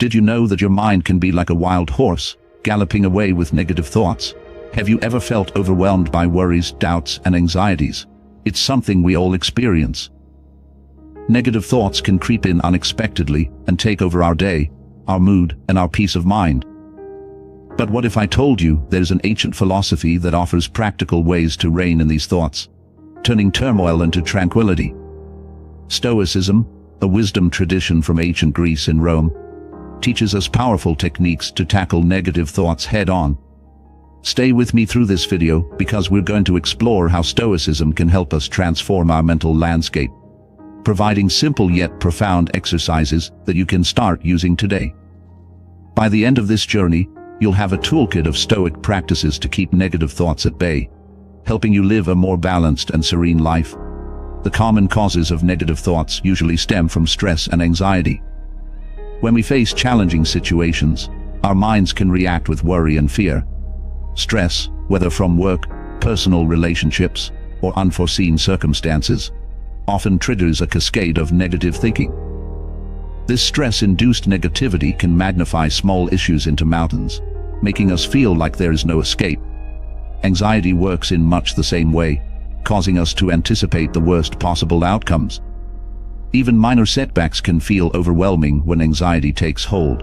Did you know that your mind can be like a wild horse, galloping away with negative thoughts? Have you ever felt overwhelmed by worries, doubts, and anxieties? It's something we all experience. Negative thoughts can creep in unexpectedly and take over our day, our mood, and our peace of mind. But what if I told you there's an ancient philosophy that offers practical ways to rein in these thoughts, turning turmoil into tranquility? Stoicism, a wisdom tradition from ancient Greece and Rome, teaches us powerful techniques to tackle negative thoughts head-on. Stay with me through this video because we're going to explore how Stoicism can help us transform our mental landscape, providing simple yet profound exercises that you can start using today. By the end of this journey, you'll have a toolkit of Stoic practices to keep negative thoughts at bay, helping you live a more balanced and serene life. The common causes of negative thoughts usually stem from stress and anxiety. When we face challenging situations, our minds can react with worry and fear. Stress, whether from work, personal relationships, or unforeseen circumstances, often triggers a cascade of negative thinking. This stress-induced negativity can magnify small issues into mountains, making us feel like there is no escape. Anxiety works in much the same way, causing us to anticipate the worst possible outcomes. Even minor setbacks can feel overwhelming when anxiety takes hold,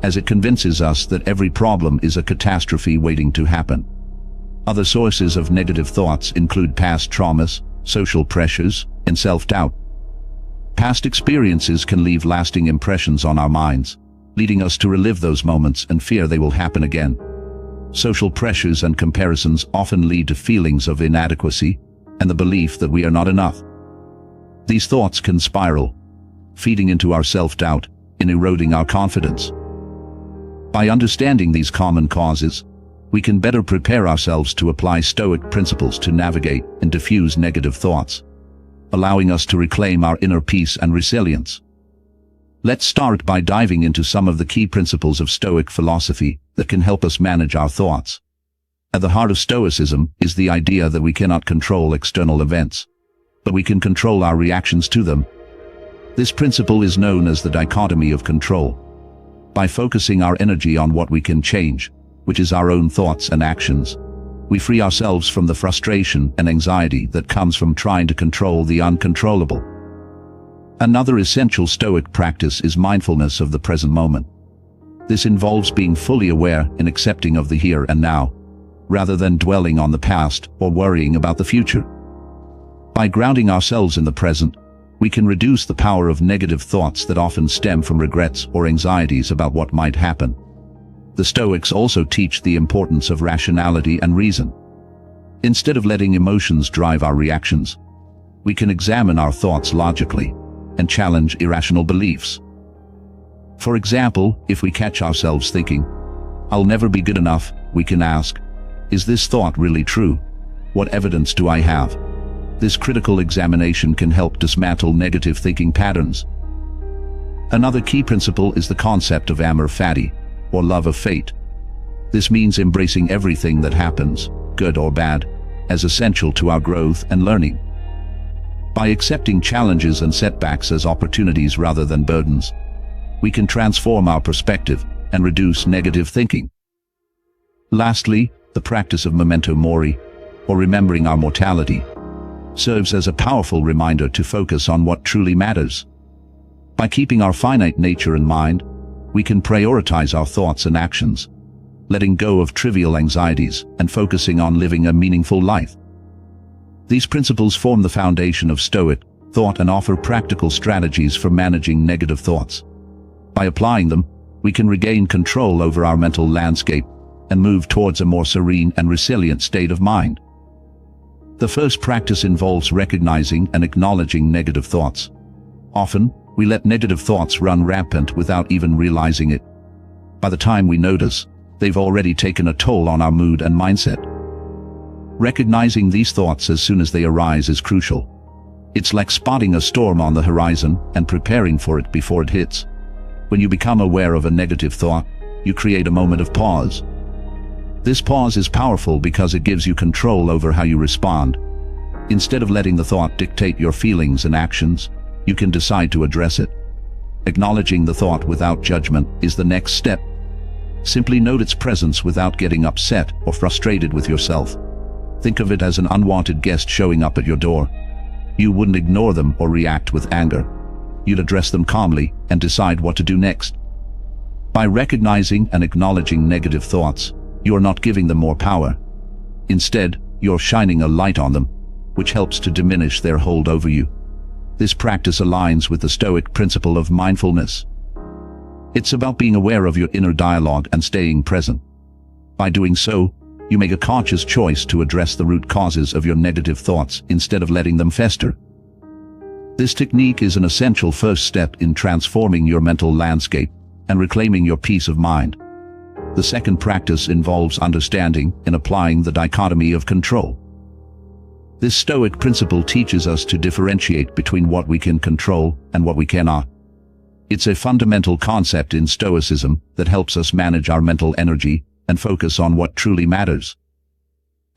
as it convinces us that every problem is a catastrophe waiting to happen. Other sources of negative thoughts include past traumas, social pressures, and self-doubt. Past experiences can leave lasting impressions on our minds, leading us to relive those moments and fear they will happen again. Social pressures and comparisons often lead to feelings of inadequacy and the belief that we are not enough. These thoughts can spiral, feeding into our self-doubt and eroding our confidence. By understanding these common causes, we can better prepare ourselves to apply Stoic principles to navigate and diffuse negative thoughts, allowing us to reclaim our inner peace and resilience. Let's start by diving into some of the key principles of Stoic philosophy that can help us manage our thoughts. At the heart of Stoicism is the idea that we cannot control external events, but we can control our reactions to them. This principle is known as the dichotomy of control. By focusing our energy on what we can change, which is our own thoughts and actions, we free ourselves from the frustration and anxiety that comes from trying to control the uncontrollable. Another essential Stoic practice is mindfulness of the present moment. This involves being fully aware and accepting of the here and now, rather than dwelling on the past or worrying about the future. By grounding ourselves in the present, we can reduce the power of negative thoughts that often stem from regrets or anxieties about what might happen. The Stoics also teach the importance of rationality and reason. Instead of letting emotions drive our reactions, we can examine our thoughts logically and challenge irrational beliefs. For example, if we catch ourselves thinking, "I'll never be good enough," we can ask, "Is this thought really true? What evidence do I have?" This critical examination can help dismantle negative thinking patterns. Another key principle is the concept of amor fati, or love of fate. This means embracing everything that happens, good or bad, as essential to our growth and learning. By accepting challenges and setbacks as opportunities rather than burdens, we can transform our perspective and reduce negative thinking. Lastly, the practice of memento mori, or remembering our mortality, serves as a powerful reminder to focus on what truly matters. By keeping our finite nature in mind, we can prioritize our thoughts and actions, letting go of trivial anxieties and focusing on living a meaningful life. These principles form the foundation of Stoic thought and offer practical strategies for managing negative thoughts. By applying them, we can regain control over our mental landscape and move towards a more serene and resilient state of mind. The first practice involves recognizing and acknowledging negative thoughts. Often, we let negative thoughts run rampant without even realizing it. By the time we notice, they've already taken a toll on our mood and mindset. Recognizing these thoughts as soon as they arise is crucial. It's like spotting a storm on the horizon and preparing for it before it hits. When you become aware of a negative thought, you create a moment of pause. This pause is powerful because it gives you control over how you respond. Instead of letting the thought dictate your feelings and actions, you can decide to address it. Acknowledging the thought without judgment is the next step. Simply note its presence without getting upset or frustrated with yourself. Think of it as an unwanted guest showing up at your door. You wouldn't ignore them or react with anger. You'd address them calmly and decide what to do next. By recognizing and acknowledging negative thoughts, you are not giving them more power. Instead, you're shining a light on them, which helps to diminish their hold over you. This practice aligns with the Stoic principle of mindfulness. It's about being aware of your inner dialogue and staying present. By doing so, you make a conscious choice to address the root causes of your negative thoughts instead of letting them fester. This technique is an essential first step in transforming your mental landscape and reclaiming your peace of mind. The second practice involves understanding and applying the dichotomy of control. This Stoic principle teaches us to differentiate between what we can control and what we cannot. It's a fundamental concept in Stoicism that helps us manage our mental energy and focus on what truly matters.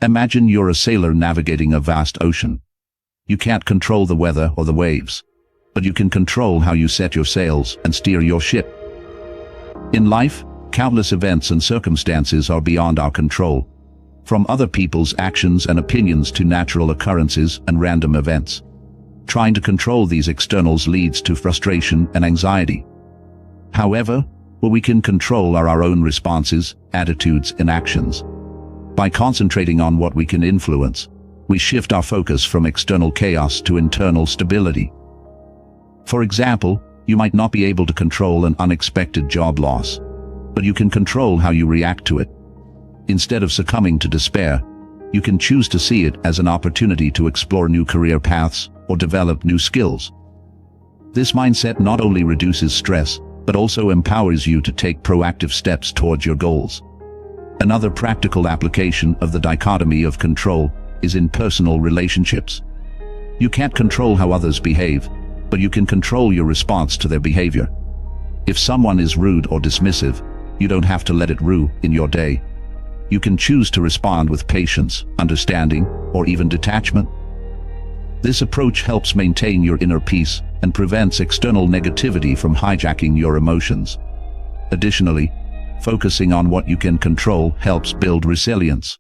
Imagine you're a sailor navigating a vast ocean. You can't control the weather or the waves, but you can control how you set your sails and steer your ship. In life, countless events and circumstances are beyond our control, from other people's actions and opinions to natural occurrences and random events. Trying to control these externals leads to frustration and anxiety. However, what we can control are our own responses, attitudes, and actions. By concentrating on what we can influence, we shift our focus from external chaos to internal stability. For example, you might not be able to control an unexpected job loss, but you can control how you react to it. Instead of succumbing to despair, you can choose to see it as an opportunity to explore new career paths or develop new skills. This mindset not only reduces stress, but also empowers you to take proactive steps towards your goals. Another practical application of the dichotomy of control is in personal relationships. You can't control how others behave, but you can control your response to their behavior. If someone is rude or dismissive, you don't have to let it ruin your day. You can choose to respond with patience, understanding, or even detachment. This approach helps maintain your inner peace and prevents external negativity from hijacking your emotions. Additionally, focusing on what you can control helps build resilience.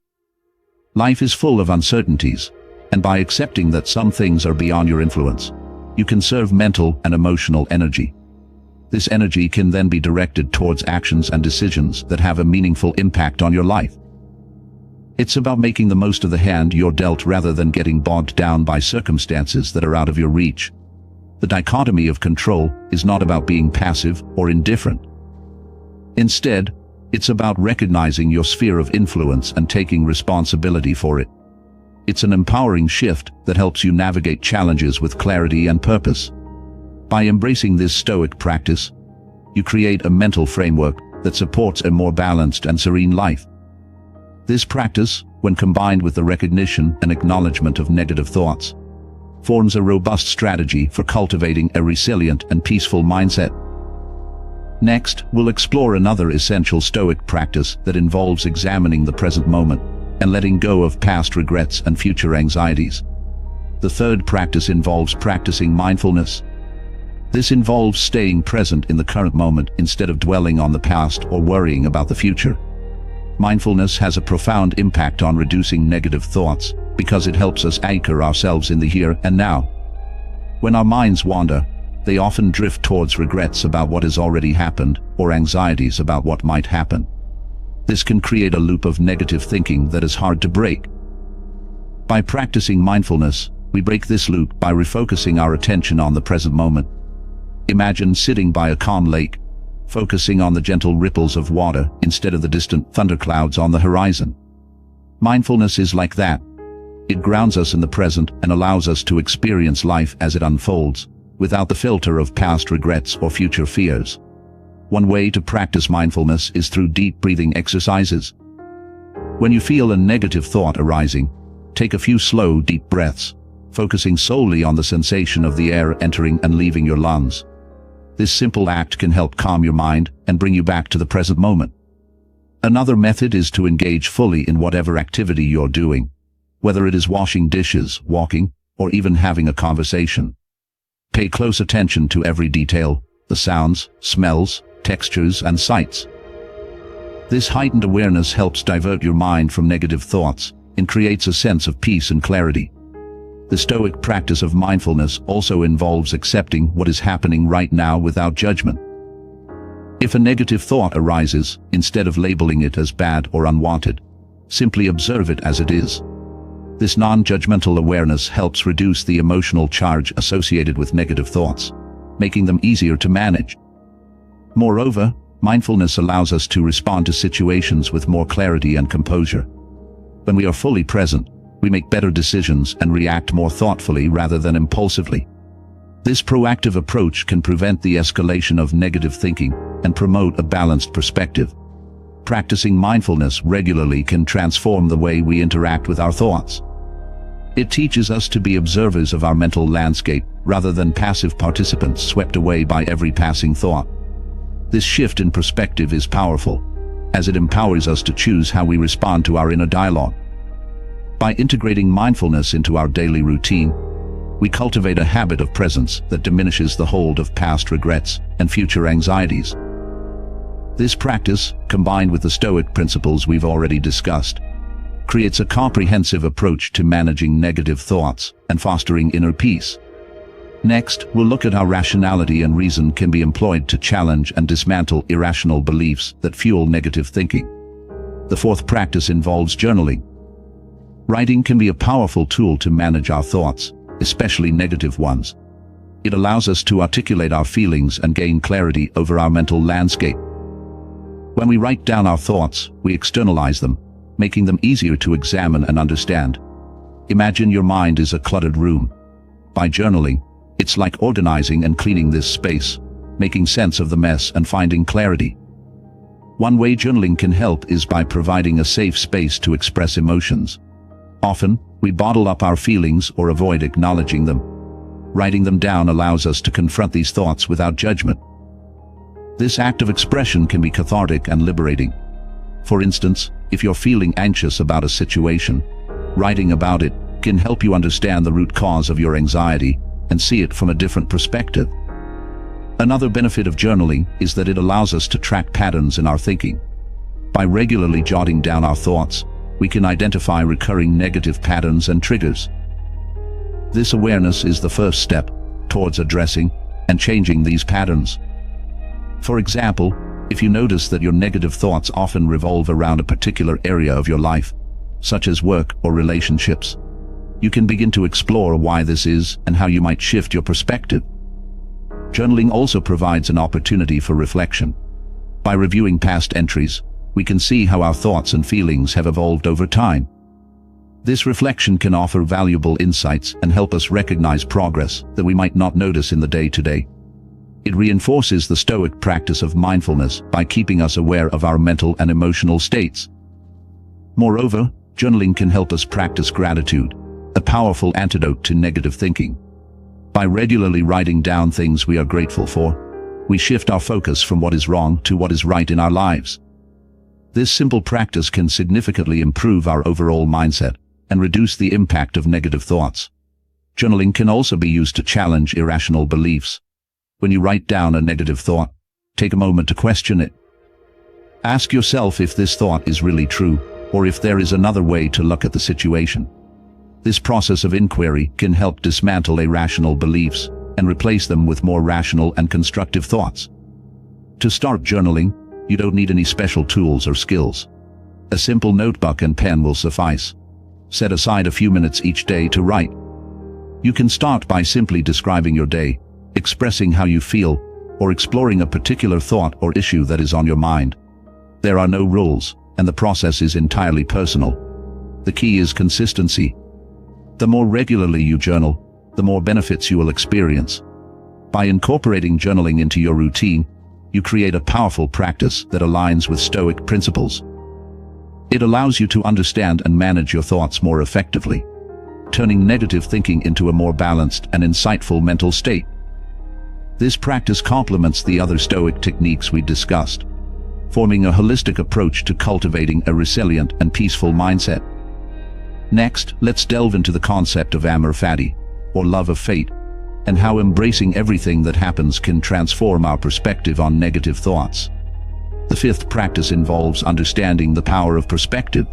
Life is full of uncertainties, and by accepting that some things are beyond your influence, you conserve mental and emotional energy. This energy can then be directed towards actions and decisions that have a meaningful impact on your life. It's about making the most of the hand you're dealt rather than getting bogged down by circumstances that are out of your reach. The dichotomy of control is not about being passive or indifferent. Instead, it's about recognizing your sphere of influence and taking responsibility for it. It's an empowering shift that helps you navigate challenges with clarity and purpose. By embracing this Stoic practice, you create a mental framework that supports a more balanced and serene life. This practice, when combined with the recognition and acknowledgement of negative thoughts, forms a robust strategy for cultivating a resilient and peaceful mindset. Next, we'll explore another essential Stoic practice that involves examining the present moment and letting go of past regrets and future anxieties. The third practice involves practicing mindfulness. This involves staying present in the current moment instead of dwelling on the past or worrying about the future. Mindfulness has a profound impact on reducing negative thoughts because it helps us anchor ourselves in the here and now. When our minds wander, they often drift towards regrets about what has already happened or anxieties about what might happen. This can create a loop of negative thinking that is hard to break. By practicing mindfulness, we break this loop by refocusing our attention on the present moment. Imagine sitting by a calm lake, focusing on the gentle ripples of water instead of the distant thunderclouds on the horizon. Mindfulness is like that. It grounds us in the present and allows us to experience life as it unfolds, without the filter of past regrets or future fears. One way to practice mindfulness is through deep breathing exercises. When you feel a negative thought arising, take a few slow, deep breaths, focusing solely on the sensation of the air entering and leaving your lungs. This simple act can help calm your mind and bring you back to the present moment. Another method is to engage fully in whatever activity you're doing, whether it is washing dishes, walking, or even having a conversation. Pay close attention to every detail, the sounds, smells, textures, and sights. This heightened awareness helps divert your mind from negative thoughts and creates a sense of peace and clarity. The Stoic practice of mindfulness also involves accepting what is happening right now without judgment. If a negative thought arises, instead of labeling it as bad or unwanted, simply observe it as it is. This non-judgmental awareness helps reduce the emotional charge associated with negative thoughts, making them easier to manage. Moreover, mindfulness allows us to respond to situations with more clarity and composure. When we are fully present, we make better decisions and react more thoughtfully rather than impulsively. This proactive approach can prevent the escalation of negative thinking and promote a balanced perspective. Practicing mindfulness regularly can transform the way we interact with our thoughts. It teaches us to be observers of our mental landscape rather than passive participants swept away by every passing thought. This shift in perspective is powerful, as it empowers us to choose how we respond to our inner dialogue. By integrating mindfulness into our daily routine, we cultivate a habit of presence that diminishes the hold of past regrets and future anxieties. This practice, combined with the Stoic principles we've already discussed, creates a comprehensive approach to managing negative thoughts and fostering inner peace. Next, we'll look at how rationality and reason can be employed to challenge and dismantle irrational beliefs that fuel negative thinking. The fourth practice involves journaling. Writing can be a powerful tool to manage our thoughts, especially negative ones. It allows us to articulate our feelings and gain clarity over our mental landscape. When we write down our thoughts, we externalize them, making them easier to examine and understand. Imagine your mind is a cluttered room. By journaling, it's like organizing and cleaning this space, making sense of the mess and finding clarity. One way journaling can help is by providing a safe space to express emotions. Often, we bottle up our feelings or avoid acknowledging them. Writing them down allows us to confront these thoughts without judgment. This act of expression can be cathartic and liberating. For instance, if you're feeling anxious about a situation, writing about it can help you understand the root cause of your anxiety and see it from a different perspective. Another benefit of journaling is that it allows us to track patterns in our thinking. By regularly jotting down our thoughts, we can identify recurring negative patterns and triggers. This awareness is the first step towards addressing and changing these patterns. For example, if you notice that your negative thoughts often revolve around a particular area of your life, such as work or relationships, you can begin to explore why this is and how you might shift your perspective. Journaling also provides an opportunity for reflection. By reviewing past entries, we can see how our thoughts and feelings have evolved over time. This reflection can offer valuable insights and help us recognize progress that we might not notice in the day-to-day. It reinforces the Stoic practice of mindfulness by keeping us aware of our mental and emotional states. Moreover, journaling can help us practice gratitude, a powerful antidote to negative thinking. By regularly writing down things we are grateful for, we shift our focus from what is wrong to what is right in our lives. This simple practice can significantly improve our overall mindset and reduce the impact of negative thoughts. Journaling can also be used to challenge irrational beliefs. When you write down a negative thought, take a moment to question it. Ask yourself if this thought is really true, or if there is another way to look at the situation. This process of inquiry can help dismantle irrational beliefs and replace them with more rational and constructive thoughts. To start journaling, you don't need any special tools or skills. A simple notebook and pen will suffice. Set aside a few minutes each day to write. You can start by simply describing your day, expressing how you feel, or exploring a particular thought or issue that is on your mind. There are no rules, and the process is entirely personal. The key is consistency. The more regularly you journal, the more benefits you will experience. By incorporating journaling into your routine, you create a powerful practice that aligns with Stoic principles. It allows you to understand and manage your thoughts more effectively, turning negative thinking into a more balanced and insightful mental state. This practice complements the other Stoic techniques we discussed, forming a holistic approach to cultivating a resilient and peaceful mindset. Next, let's delve into the concept of amor fati, or love of fate. and how embracing everything that happens can transform our perspective on negative thoughts. The fifth practice involves understanding the power of perspective.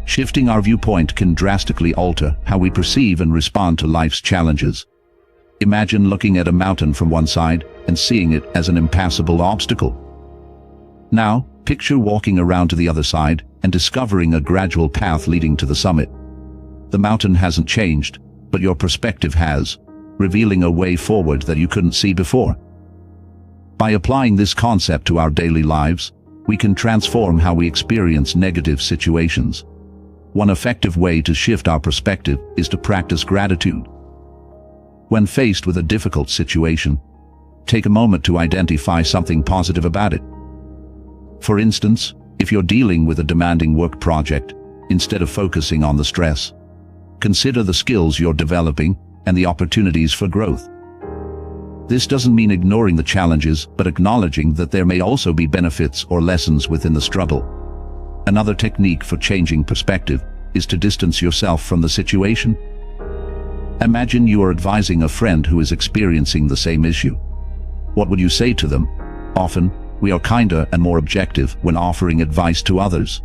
Shifting our viewpoint can drastically alter how we perceive and respond to life's challenges. Imagine looking at a mountain from one side and seeing it as an impassable obstacle. Now, picture walking around to the other side and discovering a gradual path leading to the summit. The mountain hasn't changed, but your perspective has, revealing a way forward that you couldn't see before. By applying this concept to our daily lives, we can transform how we experience negative situations. One effective way to shift our perspective is to practice gratitude. When faced with a difficult situation, take a moment to identify something positive about it. For instance, if you're dealing with a demanding work project, instead of focusing on the stress, consider the skills you're developing and the opportunities for growth. This doesn't mean ignoring the challenges, but acknowledging that there may also be benefits or lessons within the struggle. Another technique for changing perspective is to distance yourself from the situation. Imagine you are advising a friend who is experiencing the same issue. What would you say to them? Often, we are kinder and more objective when offering advice to others.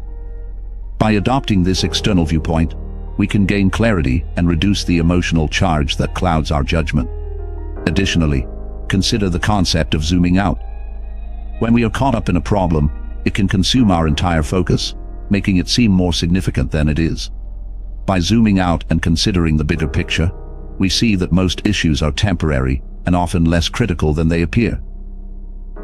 By adopting this external viewpoint, we can gain clarity and reduce the emotional charge that clouds our judgment. Additionally, consider the concept of zooming out. When we are caught up in a problem, it can consume our entire focus, making it seem more significant than it is. By zooming out and considering the bigger picture, we see that most issues are temporary and often less critical than they appear.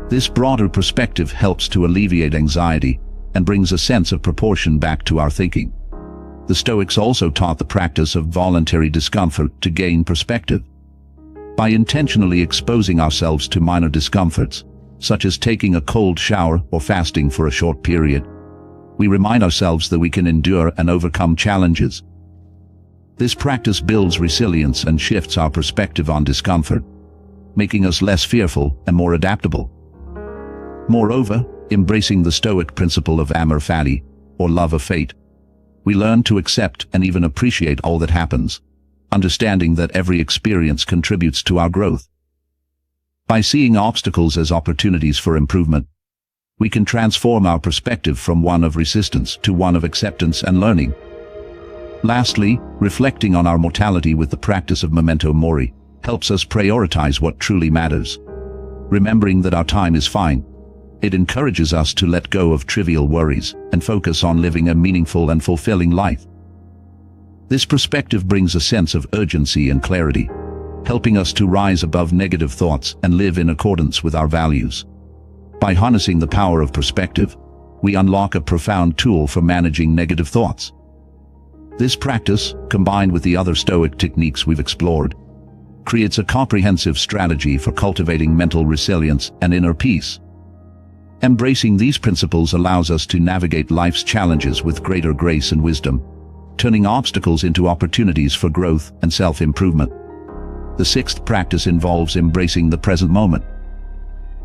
This broader perspective helps to alleviate anxiety and brings a sense of proportion back to our thinking. The Stoics also taught the practice of voluntary discomfort to gain perspective. By intentionally exposing ourselves to minor discomforts, such as taking a cold shower or fasting for a short period, we remind ourselves that we can endure and overcome challenges. This practice builds resilience and shifts our perspective on discomfort, making us less fearful and more adaptable. Moreover, embracing the Stoic principle of amor fati, or love of fate, we learn to accept and even appreciate all that happens, understanding that every experience contributes to our growth. By seeing obstacles as opportunities for improvement, we can transform our perspective from one of resistance to one of acceptance and learning. Lastly, reflecting on our mortality with the practice of memento mori helps us prioritize what truly matters. Remembering that our time is fine, it encourages us to let go of trivial worries and focus on living a meaningful and fulfilling life. This perspective brings a sense of urgency and clarity, helping us to rise above negative thoughts and live in accordance with our values. By harnessing the power of perspective, we unlock a profound tool for managing negative thoughts. This practice, combined with the other Stoic techniques we've explored, creates a comprehensive strategy for cultivating mental resilience and inner peace. Embracing these principles allows us to navigate life's challenges with greater grace and wisdom, turning obstacles into opportunities for growth and self-improvement. The sixth practice involves embracing the present moment.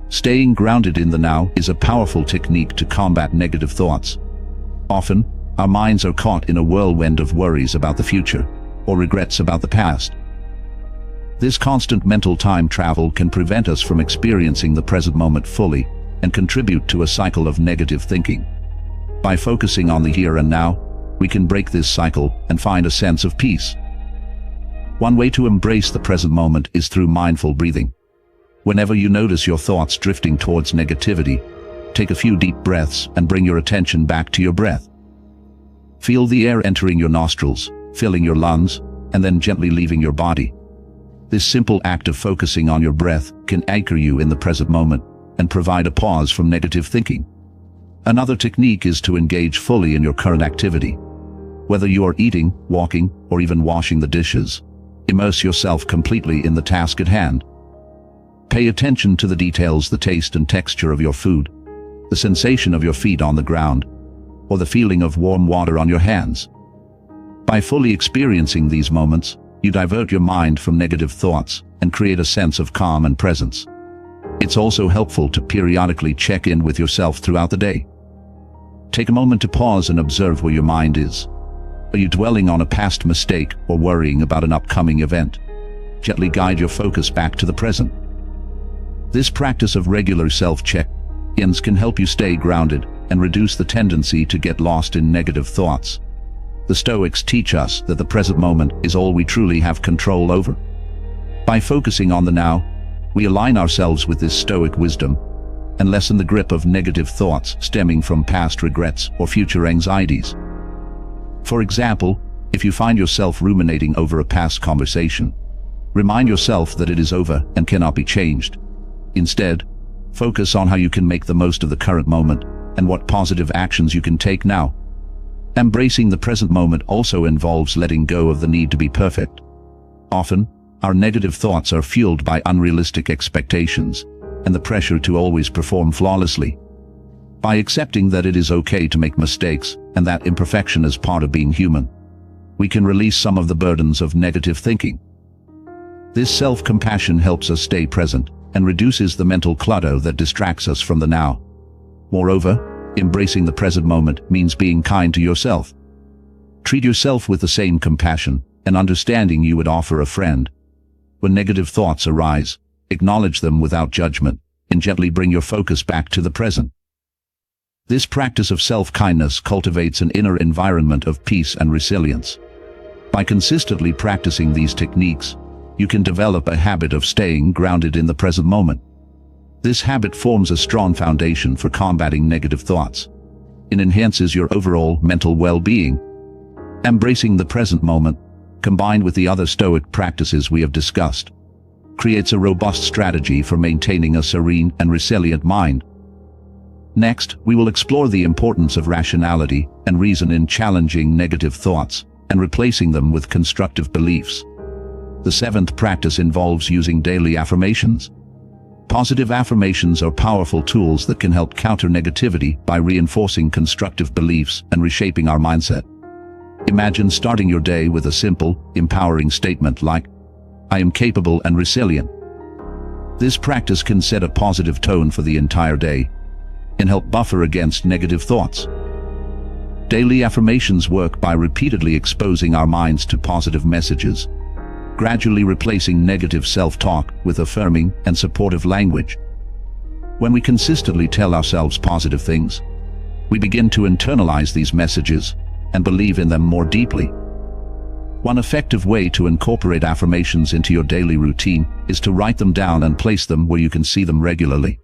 Staying grounded in the now is a powerful technique to combat negative thoughts. Often, our minds are caught in a whirlwind of worries about the future or regrets about the past. This constant mental time travel can prevent us from experiencing the present moment fully and contribute to a cycle of negative thinking. By focusing on the here and now, we can break this cycle and find a sense of peace. One way to embrace the present moment is through mindful breathing. Whenever you notice your thoughts drifting towards negativity, take a few deep breaths and bring your attention back to your breath. Feel the air entering your nostrils, filling your lungs, and then gently leaving your body. This simple act of focusing on your breath can anchor you in the present moment and provide a pause from negative thinking. Another technique is to engage fully in your current activity. Whether you are eating, walking, or even washing the dishes, immerse yourself completely in the task at hand. Pay attention to the details, the taste and texture of your food, the sensation of your feet on the ground, or the feeling of warm water on your hands. By fully experiencing these moments, you divert your mind from negative thoughts and create a sense of calm and presence. It's also helpful to periodically check in with yourself throughout the day. Take a moment to pause and observe where your mind is. Are you dwelling on a past mistake or worrying about an upcoming event? gently guide your focus back to the present. This practice of regular self-check-ins can help you stay grounded and reduce the tendency to get lost in negative thoughts. The Stoics teach us that the present moment is all we truly have control over. By focusing on the now, we align ourselves with this Stoic wisdom and lessen the grip of negative thoughts stemming from past regrets or future anxieties. For example, if you find yourself ruminating over a past conversation, remind yourself that it is over and cannot be changed. Instead, focus on how you can make the most of the current moment and what positive actions you can take now. Embracing the present moment also involves letting go of the need to be perfect. Often, our negative thoughts are fueled by unrealistic expectations and the pressure to always perform flawlessly. By accepting that it is okay to make mistakes and that imperfection is part of being human, we can release some of the burdens of negative thinking. This self-compassion helps us stay present and reduces the mental clutter that distracts us from the now. Moreover, embracing the present moment means being kind to yourself. Treat yourself with the same compassion and understanding you would offer a friend. When negative thoughts arise, acknowledge them without judgment and gently bring your focus back to the present. This practice of self-kindness cultivates an inner environment of peace and resilience. By consistently practicing these techniques, you can develop a habit of staying grounded in the present moment. This habit forms a strong foundation for combating negative thoughts. It enhances your overall mental well-being. Embracing the present moment, combined with the other Stoic practices we have discussed, creates a robust strategy for maintaining a serene and resilient mind. Next, we will explore the importance of rationality and reason in challenging negative thoughts and replacing them with constructive beliefs. The seventh practice involves using daily affirmations. Positive affirmations are powerful tools that can help counter negativity by reinforcing constructive beliefs and reshaping our mindset. Imagine starting your day with a simple, empowering statement like, "I am capable and resilient." This practice can set a positive tone for the entire day and help buffer against negative thoughts. Daily affirmations work by repeatedly exposing our minds to positive messages, gradually replacing negative self-talk with affirming and supportive language. When we consistently tell ourselves positive things, we begin to internalize these messages and believe in them more deeply. One effective way to incorporate affirmations into your daily routine is to write them down and place them where you can see them regularly.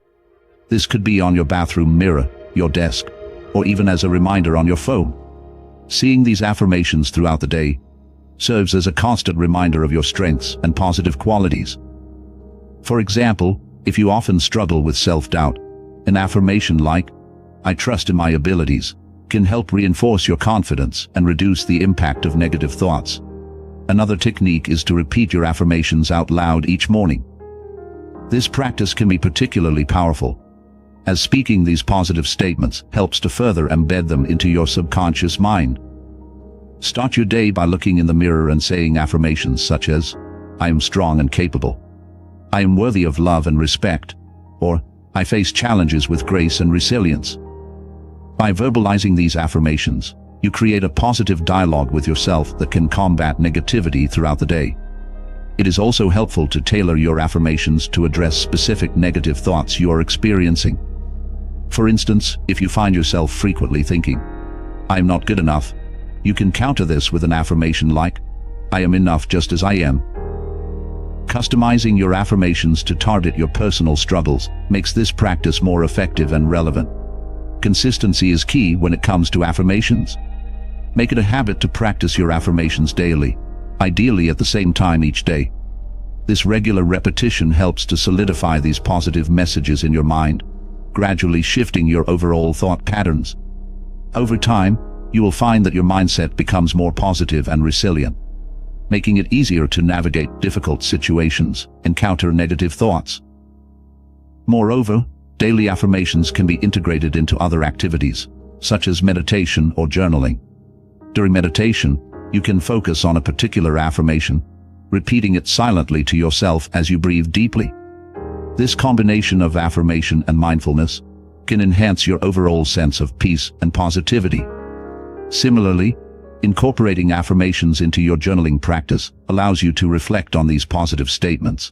This could be on your bathroom mirror, your desk, or even as a reminder on your phone. Seeing these affirmations throughout the day serves as a constant reminder of your strengths and positive qualities. For example, if you often struggle with self-doubt, an affirmation like, "I trust in my abilities," can help reinforce your confidence and reduce the impact of negative thoughts. Another technique is to repeat your affirmations out loud each morning. This practice can be particularly powerful, as speaking these positive statements helps to further embed them into your subconscious mind. Start your day by looking in the mirror and saying affirmations such as, "I am strong and capable," "I am worthy of love and respect," or "I face challenges with grace and resilience." By verbalizing these affirmations, you create a positive dialogue with yourself that can combat negativity throughout the day. It is also helpful to tailor your affirmations to address specific negative thoughts you are experiencing. For instance, if you find yourself frequently thinking, "I am not good enough," you can counter this with an affirmation like, "I am enough just as I am." Customizing your affirmations to target your personal struggles makes this practice more effective and relevant. Consistency is key when it comes to affirmations. Make it a habit to practice your affirmations daily, ideally at the same time each day. This regular repetition helps to solidify these positive messages in your mind, gradually shifting your overall thought patterns. Over time, you will find that your mindset becomes more positive and resilient, making it easier to navigate difficult situations and counter negative thoughts. Moreover, daily affirmations can be integrated into other activities, such as meditation or journaling. During meditation, you can focus on a particular affirmation, repeating it silently to yourself as you breathe deeply. This combination of affirmation and mindfulness can enhance your overall sense of peace and positivity. Similarly, Incorporating affirmations into your journaling practice allows you to reflect on these positive statements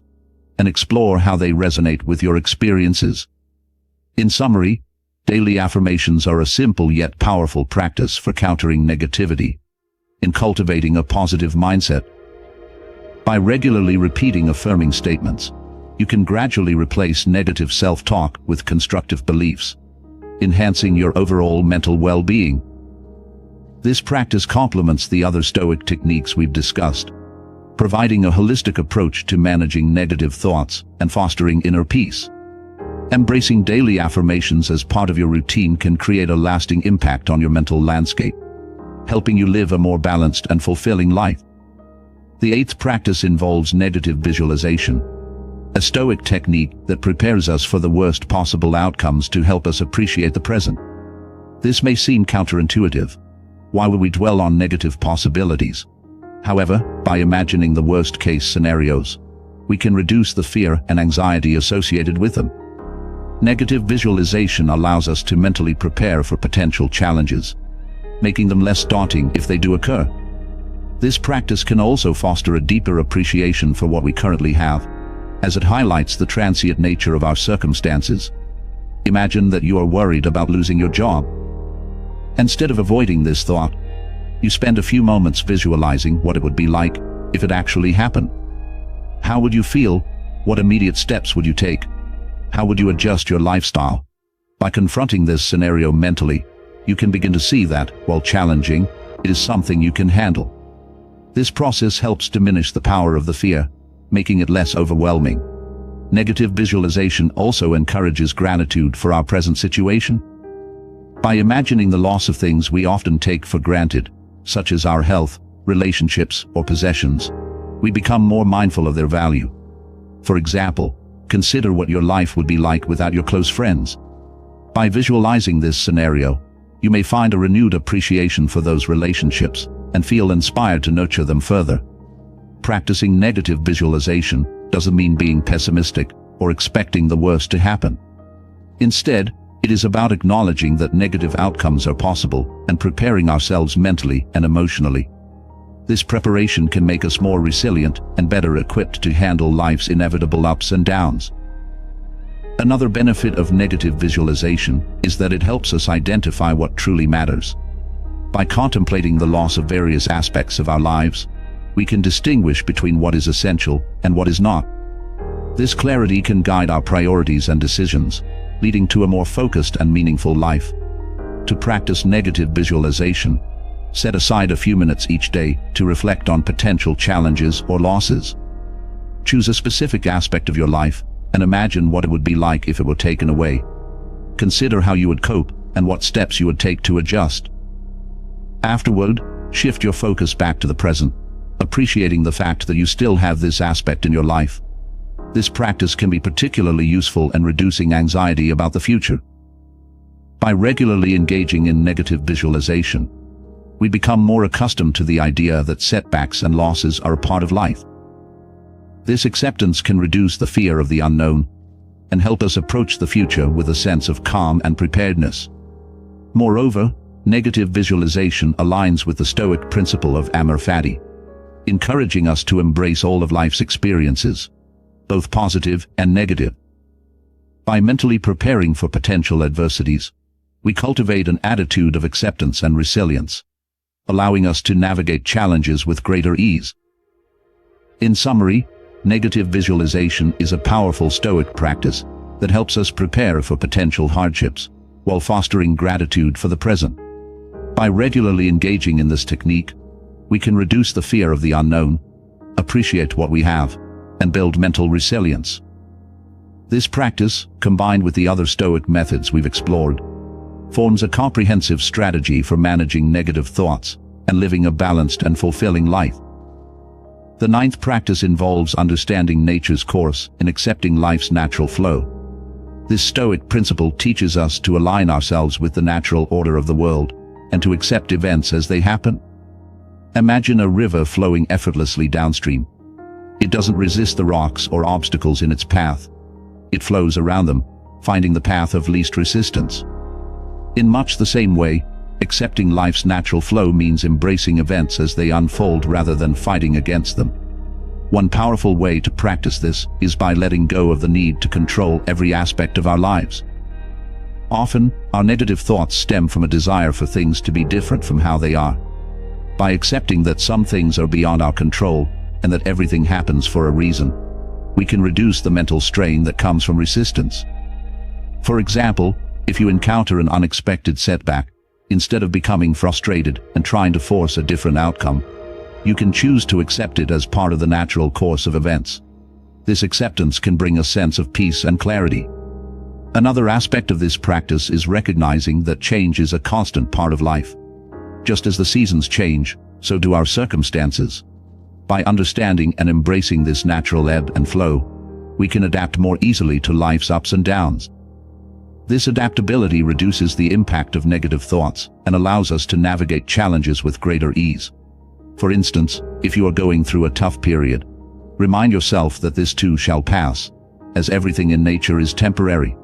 and explore how they resonate with your experiences. In summary, daily affirmations are a simple yet powerful practice for countering negativity and cultivating a positive mindset. By regularly repeating affirming statements, you can gradually replace negative self-talk with constructive beliefs, enhancing your overall mental well-being. This practice complements the other Stoic techniques we've discussed, providing a holistic approach to managing negative thoughts and fostering inner peace. Embracing daily affirmations as part of your routine can create a lasting impact on your mental landscape, helping you live a more balanced and fulfilling life. The eighth practice involves negative visualization, a Stoic technique that prepares us for the worst possible outcomes to help us appreciate the present. This may seem counterintuitive. Why would we dwell on negative possibilities? However, by imagining the worst-case scenarios, we can reduce the fear and anxiety associated with them. Negative visualization allows us to mentally prepare for potential challenges, making them less daunting if they do occur. This practice can also foster a deeper appreciation for what we currently have, as it highlights the transient nature of our circumstances. Imagine that you are worried about losing your job. Instead of avoiding this thought, you spend a few moments visualizing what it would be like if it actually happened. How would you feel? What immediate steps would you take? How would you adjust your lifestyle? By confronting this scenario mentally, you can begin to see that, while challenging, it is something you can handle. This process helps diminish the power of the fear, making it less overwhelming. Negative visualization also encourages gratitude for our present situation. By imagining the loss of things we often take for granted, such as our health, relationships, or possessions, we become more mindful of their value. For example, consider what your life would be like without your close friends. By visualizing this scenario, you may find a renewed appreciation for those relationships and feel inspired to nurture them further. Practicing negative visualization doesn't mean being pessimistic or expecting the worst to happen. Instead, it is about acknowledging that negative outcomes are possible and preparing ourselves mentally and emotionally. This preparation can make us more resilient and better equipped to handle life's inevitable ups and downs. Another benefit of negative visualization is that it helps us identify what truly matters. By contemplating the loss of various aspects of our lives, we can distinguish between what is essential and what is not. This clarity can guide our priorities and decisions, leading to a more focused and meaningful life. To practice negative visualization, set aside a few minutes each day to reflect on potential challenges or losses. Choose a specific aspect of your life and imagine what it would be like if it were taken away. Consider how you would cope and what steps you would take to adjust. Afterward, shift your focus back to the present, appreciating the fact that you still have this aspect in your life. This practice can be particularly useful in reducing anxiety about the future. By regularly engaging in negative visualization, we become more accustomed to the idea that setbacks and losses are a part of life. This acceptance can reduce the fear of the unknown and help us approach the future with a sense of calm and preparedness. Moreover, negative visualization aligns with the Stoic principle of amor fati, encouraging us to embrace all of life's experiences, both positive and negative. By mentally preparing for potential adversities, we cultivate an attitude of acceptance and resilience, allowing us to navigate challenges with greater ease. In summary, negative visualization is a powerful Stoic practice that helps us prepare for potential hardships while fostering gratitude for the present. By regularly engaging in this technique, we can reduce the fear of the unknown, appreciate what we have, and build mental resilience. This practice, combined with the other Stoic methods we've explored, forms a comprehensive strategy for managing negative thoughts and living a balanced and fulfilling life. The ninth practice involves understanding nature's course and accepting life's natural flow. This Stoic principle teaches us to align ourselves with the natural order of the world and to accept events as they happen. Imagine a river flowing effortlessly downstream. It doesn't resist the rocks or obstacles in its path. It flows around them, finding the path of least resistance. In much the same way, Accepting life's natural flow means embracing events as they unfold rather than fighting against them. One powerful way to practice this is by letting go of the need to control every aspect of our lives. Often, our negative thoughts stem from a desire for things to be different from how they are. By accepting that some things are beyond our control and that everything happens for a reason, we can reduce the mental strain that comes from resistance. For example, if you encounter an unexpected setback, instead of becoming frustrated and trying to force a different outcome, you can choose to accept it as part of the natural course of events. This acceptance can bring a sense of peace and clarity. Another aspect of this practice is recognizing that change is a constant part of life. Just as the seasons change, so do our circumstances. By understanding and embracing this natural ebb and flow, we can adapt more easily to life's ups and downs. This adaptability reduces the impact of negative thoughts and allows us to navigate challenges with greater ease. For instance, if you are going through a tough period, remind yourself that this too shall pass, as everything in nature is temporary.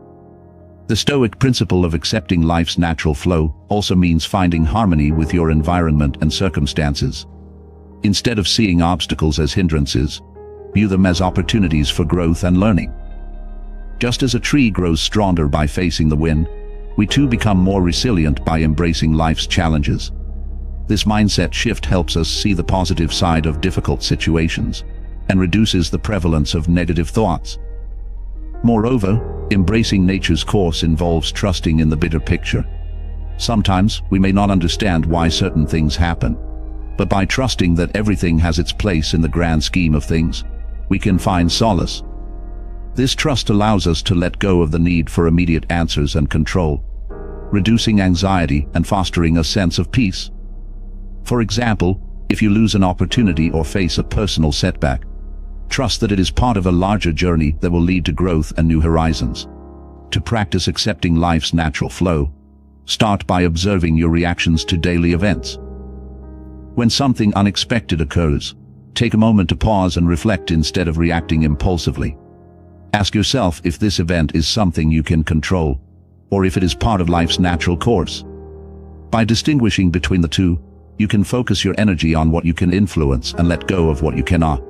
The Stoic principle of accepting life's natural flow also means finding harmony with your environment and circumstances. Instead of seeing obstacles as hindrances, view them as opportunities for growth and learning. Just as a tree grows stronger by facing the wind, we too become more resilient by embracing life's challenges. This mindset shift helps us see the positive side of difficult situations and reduces the prevalence of negative thoughts. Moreover, embracing nature's course involves trusting in the bigger picture. Sometimes we may not understand why certain things happen, but by trusting that everything has its place in the grand scheme of things, we can find solace. This trust allows us to let go of the need for immediate answers and control, reducing anxiety and fostering a sense of peace. For example, if you lose an opportunity or face a personal setback, trust that it is part of a larger journey that will lead to growth and new horizons. To practice accepting life's natural flow, start by observing your reactions to daily events. When something unexpected occurs, take a moment to pause and reflect instead of reacting impulsively. Ask yourself if this event is something you can control, or if it is part of life's natural course. By distinguishing between the two, you can focus your energy on what you can influence and let go of what you cannot.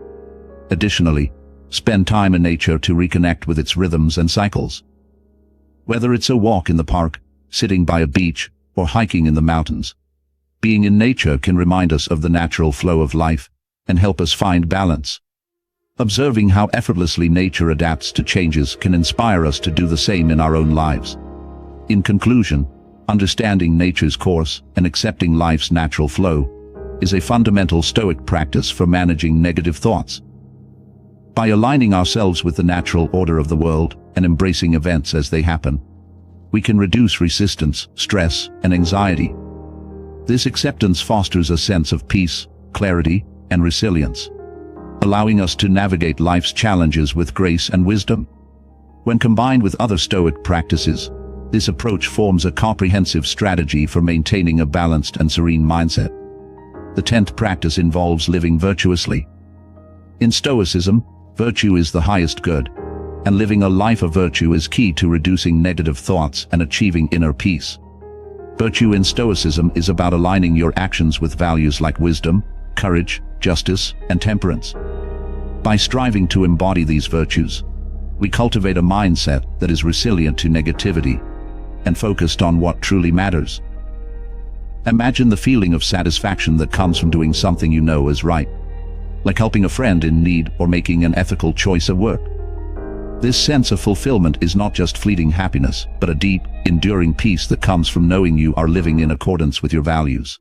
Additionally, spend time in nature to reconnect with its rhythms and cycles. Whether it's a walk in the park, sitting by a beach, or hiking in the mountains, being in nature can remind us of the natural flow of life and help us find balance. Observing how effortlessly nature adapts to changes can inspire us to do the same in our own lives. In conclusion, understanding nature's course and accepting life's natural flow is a fundamental Stoic practice for managing negative thoughts. By aligning ourselves with the natural order of the world and embracing events as they happen, we can reduce resistance, stress, and anxiety. This acceptance fosters a sense of peace, clarity, and resilience, allowing us to navigate life's challenges with grace and wisdom. When combined with other Stoic practices, this approach forms a comprehensive strategy for maintaining a balanced and serene mindset. The 10th practice involves living virtuously. In Stoicism, virtue is the highest good, and living a life of virtue is key to reducing negative thoughts and achieving inner peace. Virtue in Stoicism is about aligning your actions with values like wisdom, courage, justice, and temperance. By striving to embody these virtues, we cultivate a mindset that is resilient to negativity and focused on what truly matters. Imagine the feeling of satisfaction that comes from doing something you know is right, like helping a friend in need or making an ethical choice at work. This sense of fulfillment is not just fleeting happiness, but a deep, enduring peace that comes from knowing you are living in accordance with your values.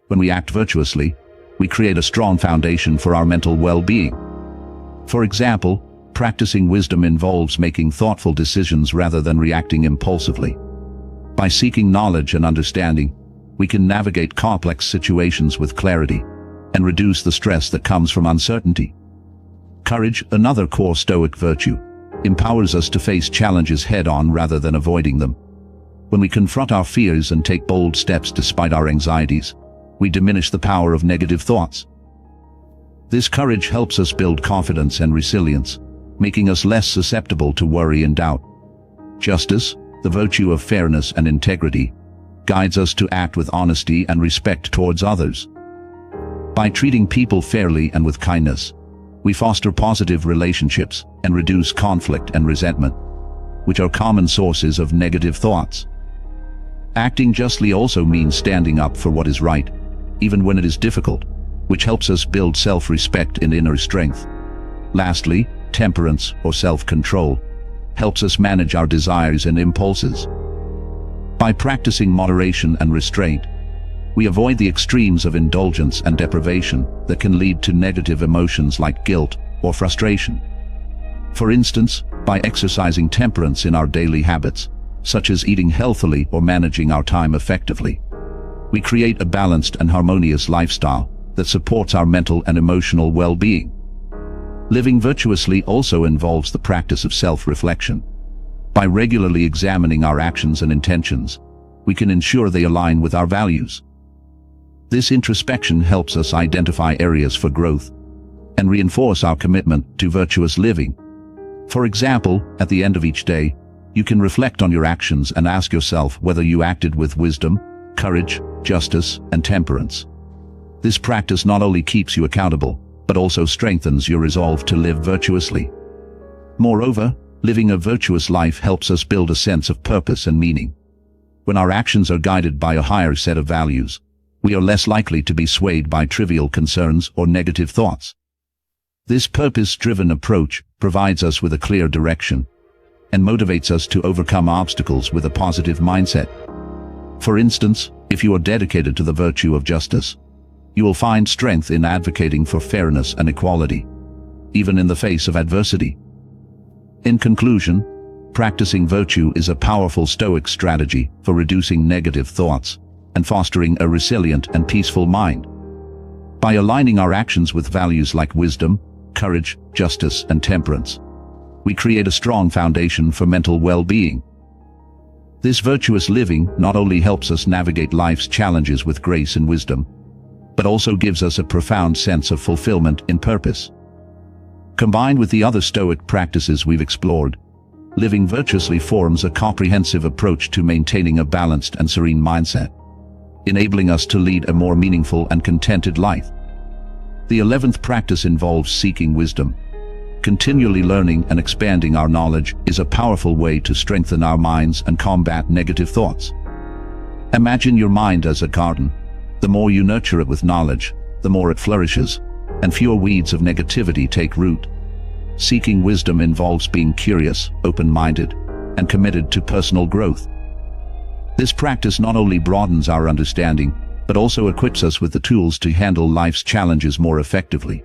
When we act virtuously, we create a strong foundation for our mental well-being. For example, practicing wisdom involves making thoughtful decisions rather than reacting impulsively. By seeking knowledge and understanding, we can navigate complex situations with clarity and reduce the stress that comes from uncertainty. Courage, another core Stoic virtue, empowers us to face challenges head-on rather than avoiding them. When we confront our fears and take bold steps despite our anxieties, we diminish the power of negative thoughts. This courage helps us build confidence and resilience, making us less susceptible to worry and doubt. Justice, the virtue of fairness and integrity, guides us to act with honesty and respect towards others. By treating people fairly and with kindness, we foster positive relationships and reduce conflict and resentment, which are common sources of negative thoughts. Acting justly also means standing up for what is right, even when it is difficult, which helps us build self-respect and inner strength. Lastly, temperance or self-control helps us manage our desires and impulses. By practicing moderation and restraint, we avoid the extremes of indulgence and deprivation that can lead to negative emotions like guilt or frustration. For instance, by exercising temperance in our daily habits, such as eating healthily or managing our time effectively, we create a balanced and harmonious lifestyle that supports our mental and emotional well-being. Living virtuously also involves the practice of self-reflection. By regularly examining our actions and intentions, we can ensure they align with our values. This introspection helps us identify areas for growth and reinforce our commitment to virtuous living. For example, at the end of each day, you can reflect on your actions and ask yourself whether you acted with wisdom, courage, justice, and temperance. This practice not only keeps you accountable, but also strengthens your resolve to live virtuously. Moreover, living a virtuous life helps us build a sense of purpose and meaning. When our actions are guided by a higher set of values, we are less likely to be swayed by trivial concerns or negative thoughts. This purpose-driven approach provides us with a clear direction and motivates us to overcome obstacles with a positive mindset. For instance, if you are dedicated to the virtue of justice, you will find strength in advocating for fairness and equality, even in the face of adversity. In conclusion, practicing virtue is a powerful Stoic strategy for reducing negative thoughts and fostering a resilient and peaceful mind. By aligning our actions with values like wisdom, courage, justice, and temperance, we create a strong foundation for mental well-being. This virtuous living not only helps us navigate life's challenges with grace and wisdom, but also gives us a profound sense of fulfillment in purpose. Combined with the other Stoic practices we've explored, living virtuously forms a comprehensive approach to maintaining a balanced and serene mindset, enabling us to lead a more meaningful and contented life. The 11th practice involves seeking wisdom. Continually learning and expanding our knowledge is a powerful way to strengthen our minds and combat negative thoughts. Imagine your mind as a garden. The more you nurture it with knowledge, the more it flourishes, and fewer weeds of negativity take root. Seeking wisdom involves being curious, open-minded, and committed to personal growth. This practice not only broadens our understanding, but also equips us with the tools to handle life's challenges more effectively.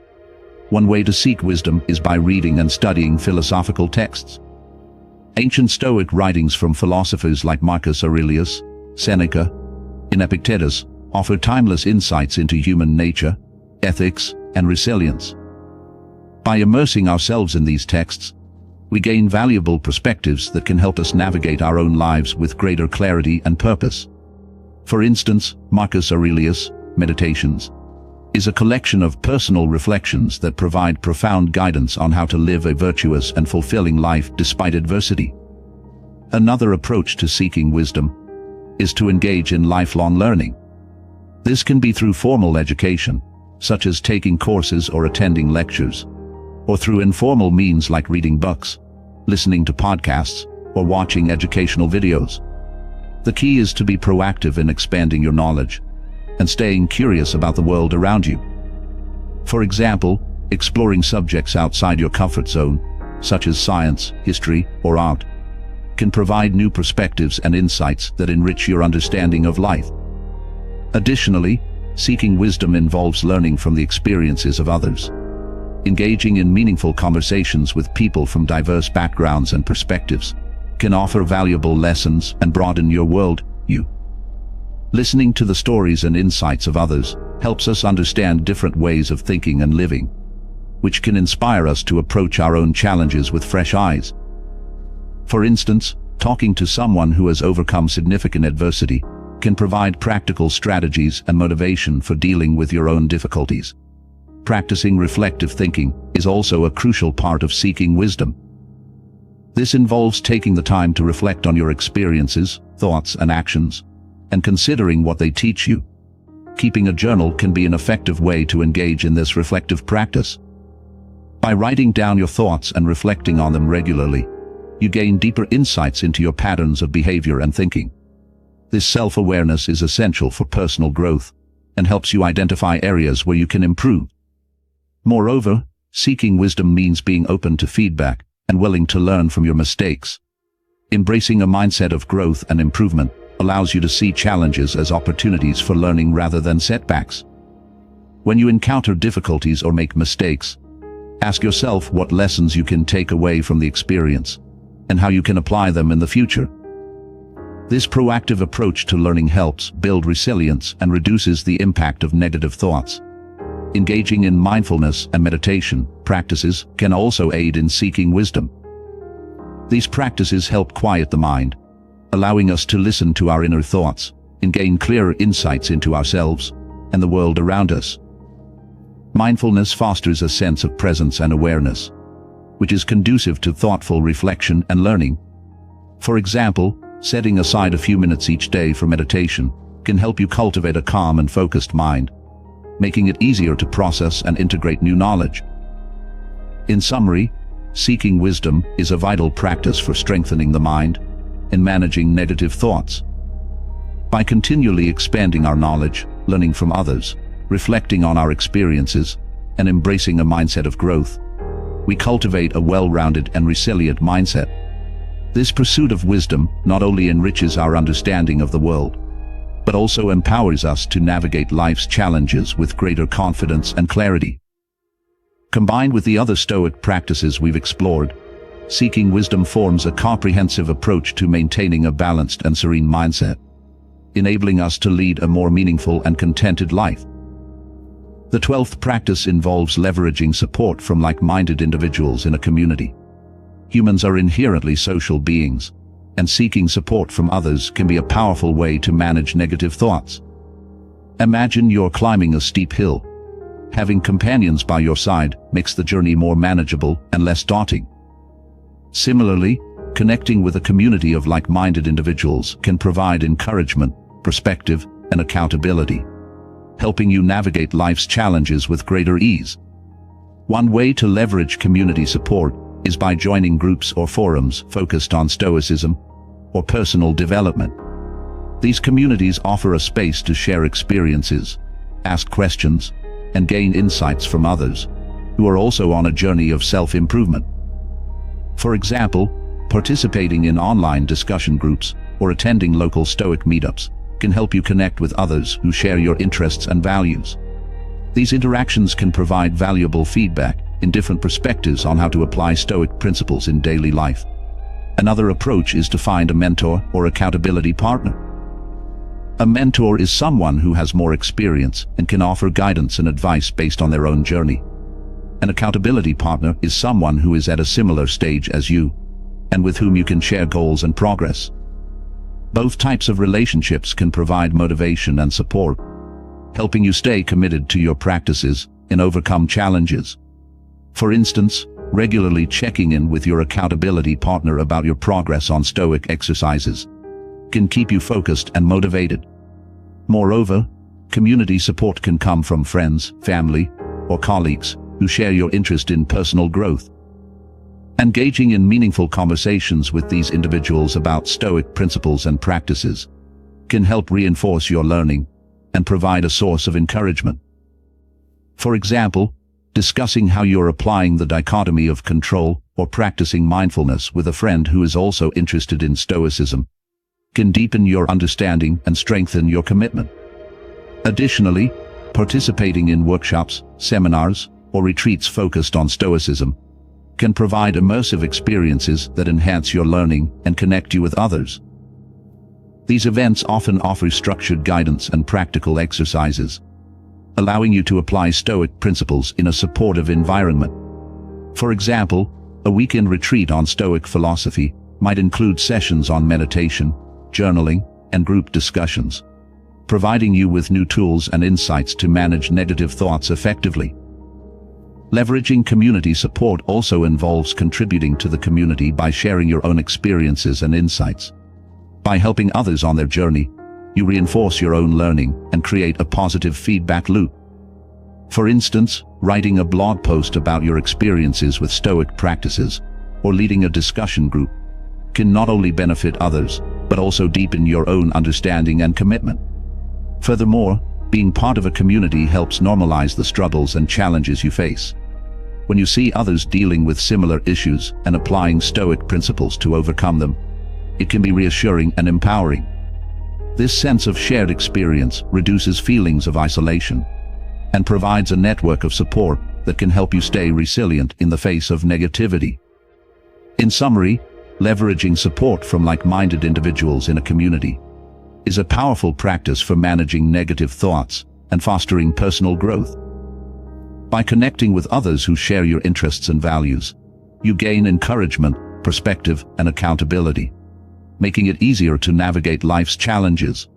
One way to seek wisdom is by reading and studying philosophical texts. Ancient Stoic writings from philosophers like Marcus Aurelius, Seneca, and Epictetus offer timeless insights into human nature, ethics, and resilience. By immersing ourselves in these texts, we gain valuable perspectives that can help us navigate our own lives with greater clarity and purpose. For instance, Marcus Aurelius' Meditations is a collection of personal reflections that provide profound guidance on how to live a virtuous and fulfilling life despite adversity. Another approach to seeking wisdom is to engage in lifelong learning. This can be through formal education, such as taking courses or attending lectures, or through informal means like reading books, listening to podcasts, or watching educational videos. The key is to be proactive in expanding your knowledge and staying curious about the world around you. For example, exploring subjects outside your comfort zone, such as science, history, or art, can provide new perspectives and insights that enrich your understanding of life. Additionally, seeking wisdom involves learning from the experiences of others. Engaging in meaningful conversations with people from diverse backgrounds and perspectives can offer valuable lessons and broaden your worldview. Listening to the stories and insights of others helps us understand different ways of thinking and living, which can inspire us to approach our own challenges with fresh eyes. For instance, talking to someone who has overcome significant adversity can provide practical strategies and motivation for dealing with your own difficulties. Practicing reflective thinking is also a crucial part of seeking wisdom. This involves taking the time to reflect on your experiences, thoughts, and actions, and considering what they teach you. Keeping a journal can be an effective way to engage in this reflective practice. By writing down your thoughts and reflecting on them regularly, you gain deeper insights into your patterns of behavior and thinking. This self-awareness is essential for personal growth and helps you identify areas where you can improve. Moreover, seeking wisdom means being open to feedback and willing to learn from your mistakes. Embracing a mindset of growth and improvement allows you to see challenges as opportunities for learning rather than setbacks. When you encounter difficulties or make mistakes, ask yourself what lessons you can take away from the experience and how you can apply them in the future. This proactive approach to learning helps build resilience and reduces the impact of negative thoughts. Engaging in mindfulness and meditation practices can also aid in seeking wisdom. These practices help quiet the mind, allowing us to listen to our inner thoughts and gain clearer insights into ourselves and the world around us. Mindfulness fosters a sense of presence and awareness, which is conducive to thoughtful reflection and learning. For example, setting aside a few minutes each day for meditation can help you cultivate a calm and focused mind, making it easier to process and integrate new knowledge. In summary, seeking wisdom is a vital practice for strengthening the mind and managing negative thoughts. By continually expanding our knowledge, learning from others, reflecting on our experiences, and embracing a mindset of growth, we cultivate a well-rounded and resilient mindset. This pursuit of wisdom not only enriches our understanding of the world, but also empowers us to navigate life's challenges with greater confidence and clarity. Combined with the other Stoic practices we've explored, seeking wisdom forms a comprehensive approach to maintaining a balanced and serene mindset, enabling us to lead a more meaningful and contented life. The 12th practice involves leveraging support from like-minded individuals in a community. Humans are inherently social beings, and seeking support from others can be a powerful way to manage negative thoughts. Imagine you're climbing a steep hill. Having companions by your side makes the journey more manageable and less daunting. Similarly, connecting with a community of like-minded individuals can provide encouragement, perspective, and accountability, helping you navigate life's challenges with greater ease. One way to leverage community support is by joining groups or forums focused on Stoicism or personal development. These communities offer a space to share experiences, ask questions, and gain insights from others who are also on a journey of self-improvement. For example, participating in online discussion groups or attending local Stoic meetups can help you connect with others who share your interests and values. These interactions can provide valuable feedback in different perspectives on how to apply Stoic principles in daily life. Another approach is to find a mentor or accountability partner. A mentor is someone who has more experience and can offer guidance and advice based on their own journey. An accountability partner is someone who is at a similar stage as you, and with whom you can share goals and progress. Both types of relationships can provide motivation and support, helping you stay committed to your practices and overcome challenges. For instance, regularly checking in with your accountability partner about your progress on Stoic exercises can keep you focused and motivated. Moreover, community support can come from friends, family, or colleagues who share your interest in personal growth. Engaging in meaningful conversations with these individuals about Stoic principles and practices can help reinforce your learning and provide a source of encouragement. For example, discussing how you're applying the dichotomy of control or practicing mindfulness with a friend who is also interested in Stoicism can deepen your understanding and strengthen your commitment. Additionally, participating in workshops, seminars, or retreats focused on Stoicism can provide immersive experiences that enhance your learning and connect you with others. These events often offer structured guidance and practical exercises, allowing you to apply Stoic principles in a supportive environment. For example, a weekend retreat on Stoic philosophy might include sessions on meditation, journaling, and group discussions, providing you with new tools and insights to manage negative thoughts effectively. Leveraging community support also involves contributing to the community by sharing your own experiences and insights. By helping others on their journey, you reinforce your own learning and create a positive feedback loop. For instance, writing a blog post about your experiences with Stoic practices or leading a discussion group can not only benefit others, but also deepen your own understanding and commitment. Furthermore, being part of a community helps normalize the struggles and challenges you face. When you see others dealing with similar issues and applying Stoic principles to overcome them, it can be reassuring and empowering. This sense of shared experience reduces feelings of isolation and provides a network of support that can help you stay resilient in the face of negativity. In summary, leveraging support from like-minded individuals in a community is a powerful practice for managing negative thoughts and fostering personal growth. By connecting with others who share your interests and values, you gain encouragement, perspective, and accountability, making it easier to navigate life's challenges.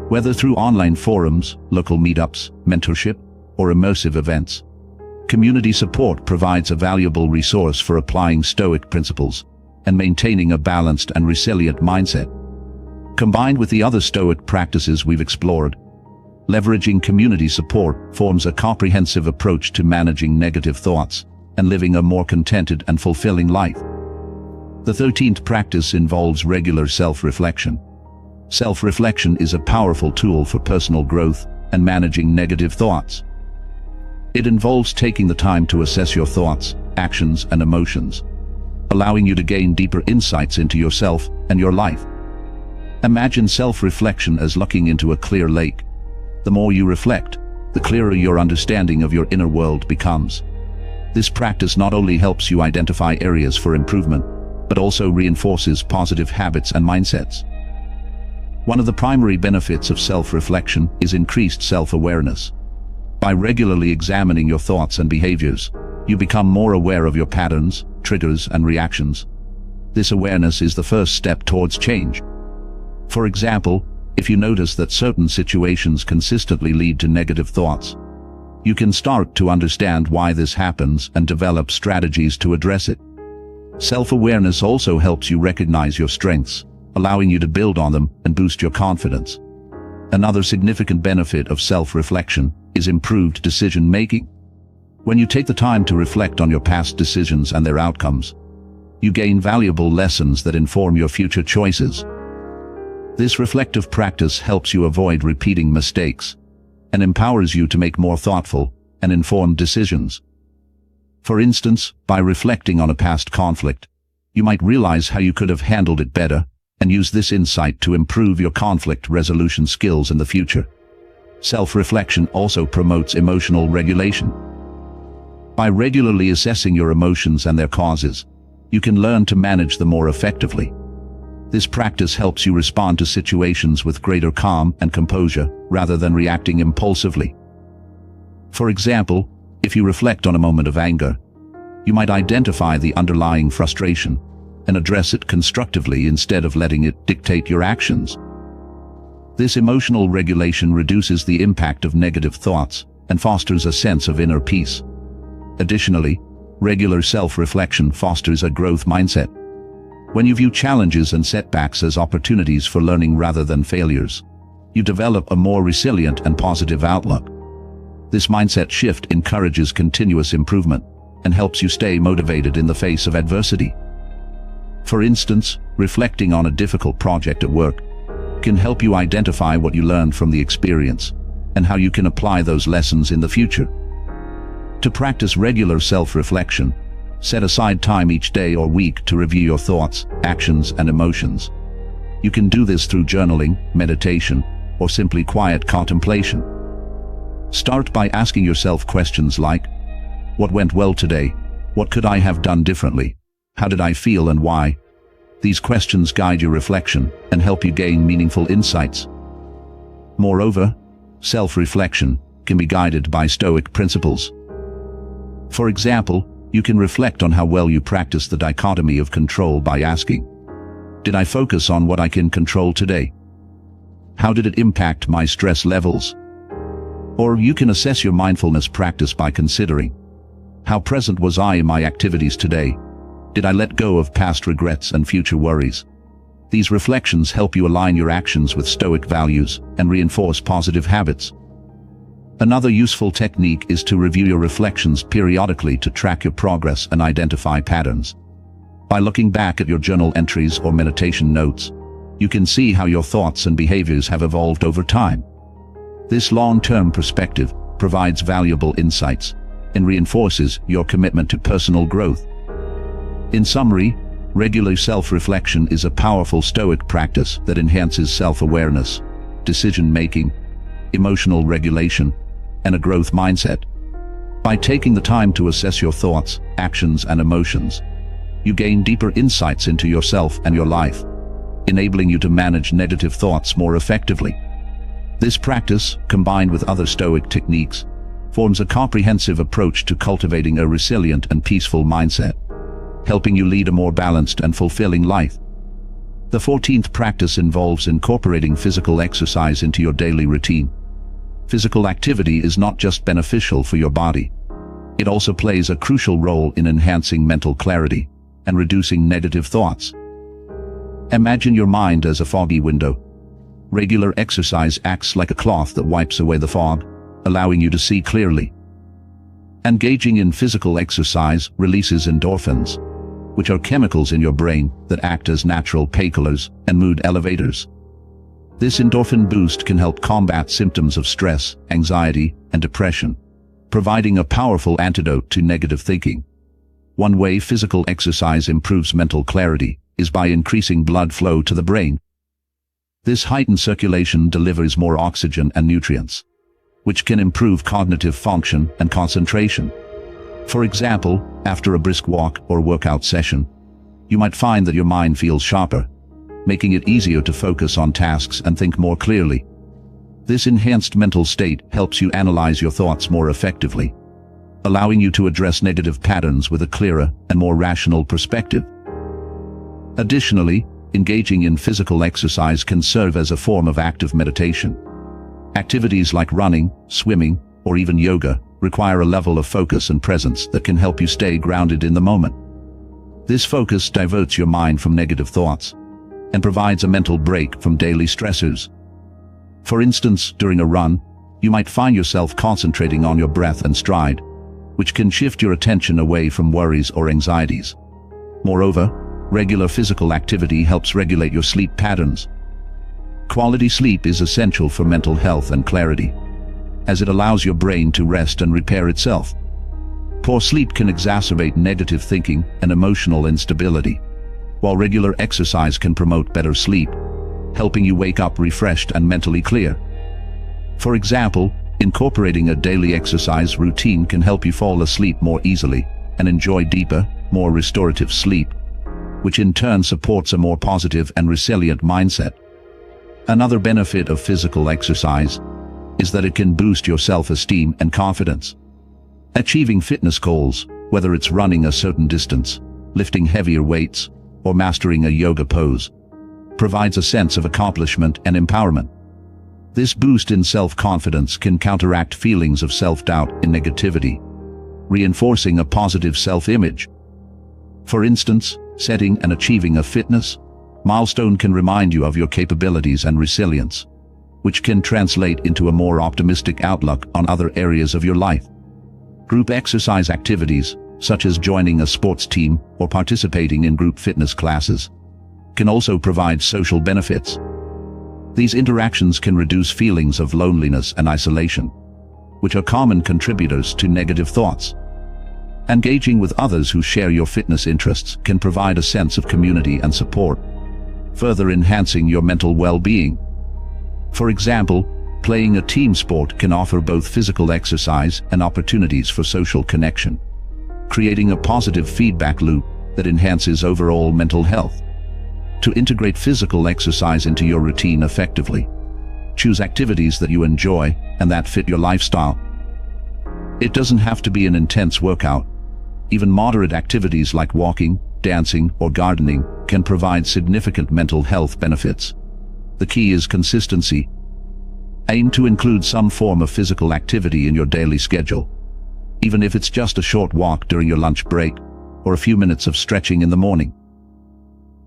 Whether through online forums, local meetups, mentorship, or immersive events, community support provides a valuable resource for applying Stoic principles and maintaining a balanced and resilient mindset. Combined with the other Stoic practices we've explored, leveraging community support forms a comprehensive approach to managing negative thoughts and living a more contented and fulfilling life. The 13th practice involves regular self-reflection. Self-reflection is a powerful tool for personal growth and managing negative thoughts. It involves taking the time to assess your thoughts, actions, and emotions, allowing you to gain deeper insights into yourself and your life. Imagine self-reflection as looking into a clear lake. The more you reflect, the clearer your understanding of your inner world becomes. This practice not only helps you identify areas for improvement, but also reinforces positive habits and mindsets. One of the primary benefits of self-reflection is increased self-awareness. By regularly examining your thoughts and behaviors, you become more aware of your patterns, triggers, and reactions. This awareness is the first step towards change. For example, if you notice that certain situations consistently lead to negative thoughts, you can start to understand why this happens and develop strategies to address it. Self-awareness also helps you recognize your strengths, allowing you to build on them and boost your confidence. Another significant benefit of self-reflection is improved decision-making. When you take the time to reflect on your past decisions and their outcomes, you gain valuable lessons that inform your future choices. This reflective practice helps you avoid repeating mistakes and empowers you to make more thoughtful and informed decisions. For instance, by reflecting on a past conflict, you might realize how you could have handled it better and use this insight to improve your conflict resolution skills in the future. Self-reflection also promotes emotional regulation. By regularly assessing your emotions and their causes, you can learn to manage them more effectively. This practice helps you respond to situations with greater calm and composure rather than reacting impulsively. For example, if you reflect on a moment of anger, you might identify the underlying frustration and address it constructively instead of letting it dictate your actions. This emotional regulation reduces the impact of negative thoughts and fosters a sense of inner peace. Additionally, regular self-reflection fosters a growth mindset. When you view challenges and setbacks as opportunities for learning rather than failures, you develop a more resilient and positive outlook. This mindset shift encourages continuous improvement and helps you stay motivated in the face of adversity. For instance, reflecting on a difficult project at work can help you identify what you learned from the experience and how you can apply those lessons in the future. To practice regular self-reflection, set aside time each day or week to review your thoughts, actions, and emotions. You can do this through journaling, meditation, or simply quiet contemplation. Start by asking yourself questions like, what went well today? What could I have done differently? How did I feel and why? These questions guide your reflection and help you gain meaningful insights. Moreover, self-reflection can be guided by Stoic principles. For example, you can reflect on how well you practice the dichotomy of control by asking, did I focus on what I can control today? How did it impact my stress levels? Or you can assess your mindfulness practice by considering, how present was I in my activities today? Did I let go of past regrets and future worries? These reflections help you align your actions with Stoic values and reinforce positive habits. Another useful technique is to review your reflections periodically to track your progress and identify patterns. By looking back at your journal entries or meditation notes, you can see how your thoughts and behaviors have evolved over time. This long-term perspective provides valuable insights and reinforces your commitment to personal growth. In summary, regular self-reflection is a powerful Stoic practice that enhances self-awareness, decision-making, emotional regulation, and a growth mindset. By taking the time to assess your thoughts, actions, and emotions, you gain deeper insights into yourself and your life, enabling you to manage negative thoughts more effectively. This practice, combined with other Stoic techniques, forms a comprehensive approach to cultivating a resilient and peaceful mindset, helping you lead a more balanced and fulfilling life. The 14th practice involves incorporating physical exercise into your daily routine. Physical activity is not just beneficial for your body. It also plays a crucial role in enhancing mental clarity and reducing negative thoughts. Imagine your mind as a foggy window. Regular exercise acts like a cloth that wipes away the fog, allowing you to see clearly. Engaging in physical exercise releases endorphins, which are chemicals in your brain that act as natural painkillers and mood elevators. This endorphin boost can help combat symptoms of stress, anxiety, and depression, providing a powerful antidote to negative thinking. One way physical exercise improves mental clarity is by increasing blood flow to the brain. This heightened circulation delivers more oxygen and nutrients, which can improve cognitive function and concentration. For example, after a brisk walk or workout session, you might find that your mind feels sharper, making it easier to focus on tasks and think more clearly. This enhanced mental state helps you analyze your thoughts more effectively, allowing you to address negative patterns with a clearer and more rational perspective. Additionally, engaging in physical exercise can serve as a form of active meditation. Activities like running, swimming, or even yoga require a level of focus and presence that can help you stay grounded in the moment. This focus diverts your mind from negative thoughts and provides a mental break from daily stressors. For instance, during a run, you might find yourself concentrating on your breath and stride, which can shift your attention away from worries or anxieties. Moreover, regular physical activity helps regulate your sleep patterns. Quality sleep is essential for mental health and clarity, as it allows your brain to rest and repair itself. Poor sleep can exacerbate negative thinking and emotional instability, while regular exercise can promote better sleep, helping you wake up refreshed and mentally clear. For example, incorporating a daily exercise routine can help you fall asleep more easily and enjoy deeper, more restorative sleep, which in turn supports a more positive and resilient mindset. Another benefit of physical exercise is that it can boost your self-esteem and confidence. Achieving fitness goals, whether it's running a certain distance, lifting heavier weights, or mastering a yoga pose, provides a sense of accomplishment and empowerment. This boost in self-confidence can counteract feelings of self-doubt and negativity, reinforcing a positive self-image. For instance, setting and achieving a fitness milestone can remind you of your capabilities and resilience, which can translate into a more optimistic outlook on other areas of your life. Group exercise activities, such as joining a sports team or participating in group fitness classes, can also provide social benefits. These interactions can reduce feelings of loneliness and isolation, which are common contributors to negative thoughts. Engaging with others who share your fitness interests can provide a sense of community and support, further enhancing your mental well-being. For example, playing a team sport can offer both physical exercise and opportunities for social connection, creating a positive feedback loop that enhances overall mental health. To integrate physical exercise into your routine effectively, choose activities that you enjoy and that fit your lifestyle. It doesn't have to be an intense workout. Even moderate activities like walking, dancing, or gardening can provide significant mental health benefits. The key is consistency. Aim to include some form of physical activity in your daily schedule, even if it's just a short walk during your lunch break or a few minutes of stretching in the morning.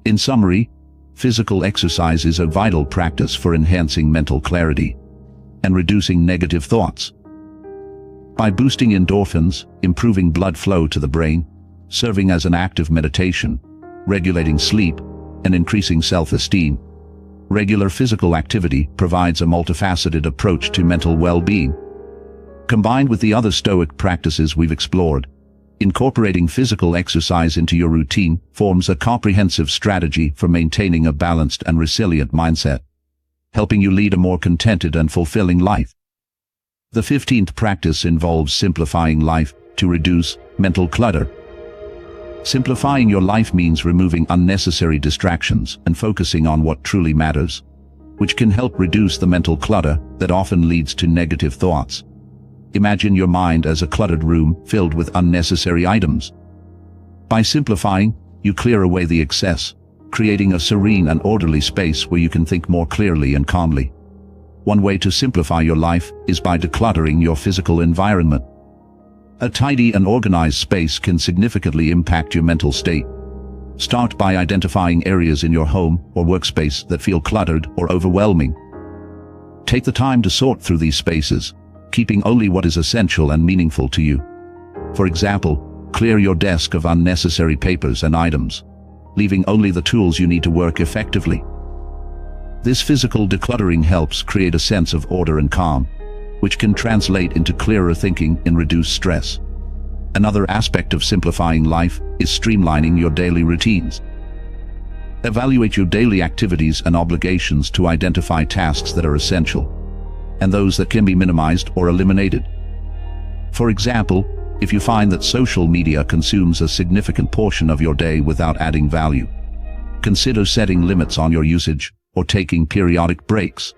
In summary, Physical exercise is a vital practice for enhancing mental clarity and reducing negative thoughts. By boosting endorphins, improving blood flow to the brain, serving as an active meditation, regulating sleep, and increasing self-esteem, regular physical activity provides a multifaceted approach to mental well-being. Combined with the other Stoic practices we've explored, incorporating physical exercise into your routine forms a comprehensive strategy for maintaining a balanced and resilient mindset, helping you lead a more contented and fulfilling life. The 15th practice involves simplifying life to reduce mental clutter. Simplifying your life means removing unnecessary distractions and focusing on what truly matters, which can help reduce the mental clutter that often leads to negative thoughts. Imagine your mind as a cluttered room filled with unnecessary items. By simplifying, you clear away the excess, creating a serene and orderly space where you can think more clearly and calmly. One way to simplify your life is by decluttering your physical environment. A tidy and organized space can significantly impact your mental state. Start by identifying areas in your home or workspace that feel cluttered or overwhelming. Take the time to sort through these spaces, keeping only what is essential and meaningful to you. For example, clear your desk of unnecessary papers and items, leaving only the tools you need to work effectively. This physical decluttering helps create a sense of order and calm, which can translate into clearer thinking and reduce stress. Another aspect of simplifying life is streamlining your daily routines. Evaluate your daily activities and obligations to identify tasks that are essential, and those that can be minimized or eliminated. For example, if you find that social media consumes a significant portion of your day without adding value, consider setting limits on your usage or taking periodic breaks.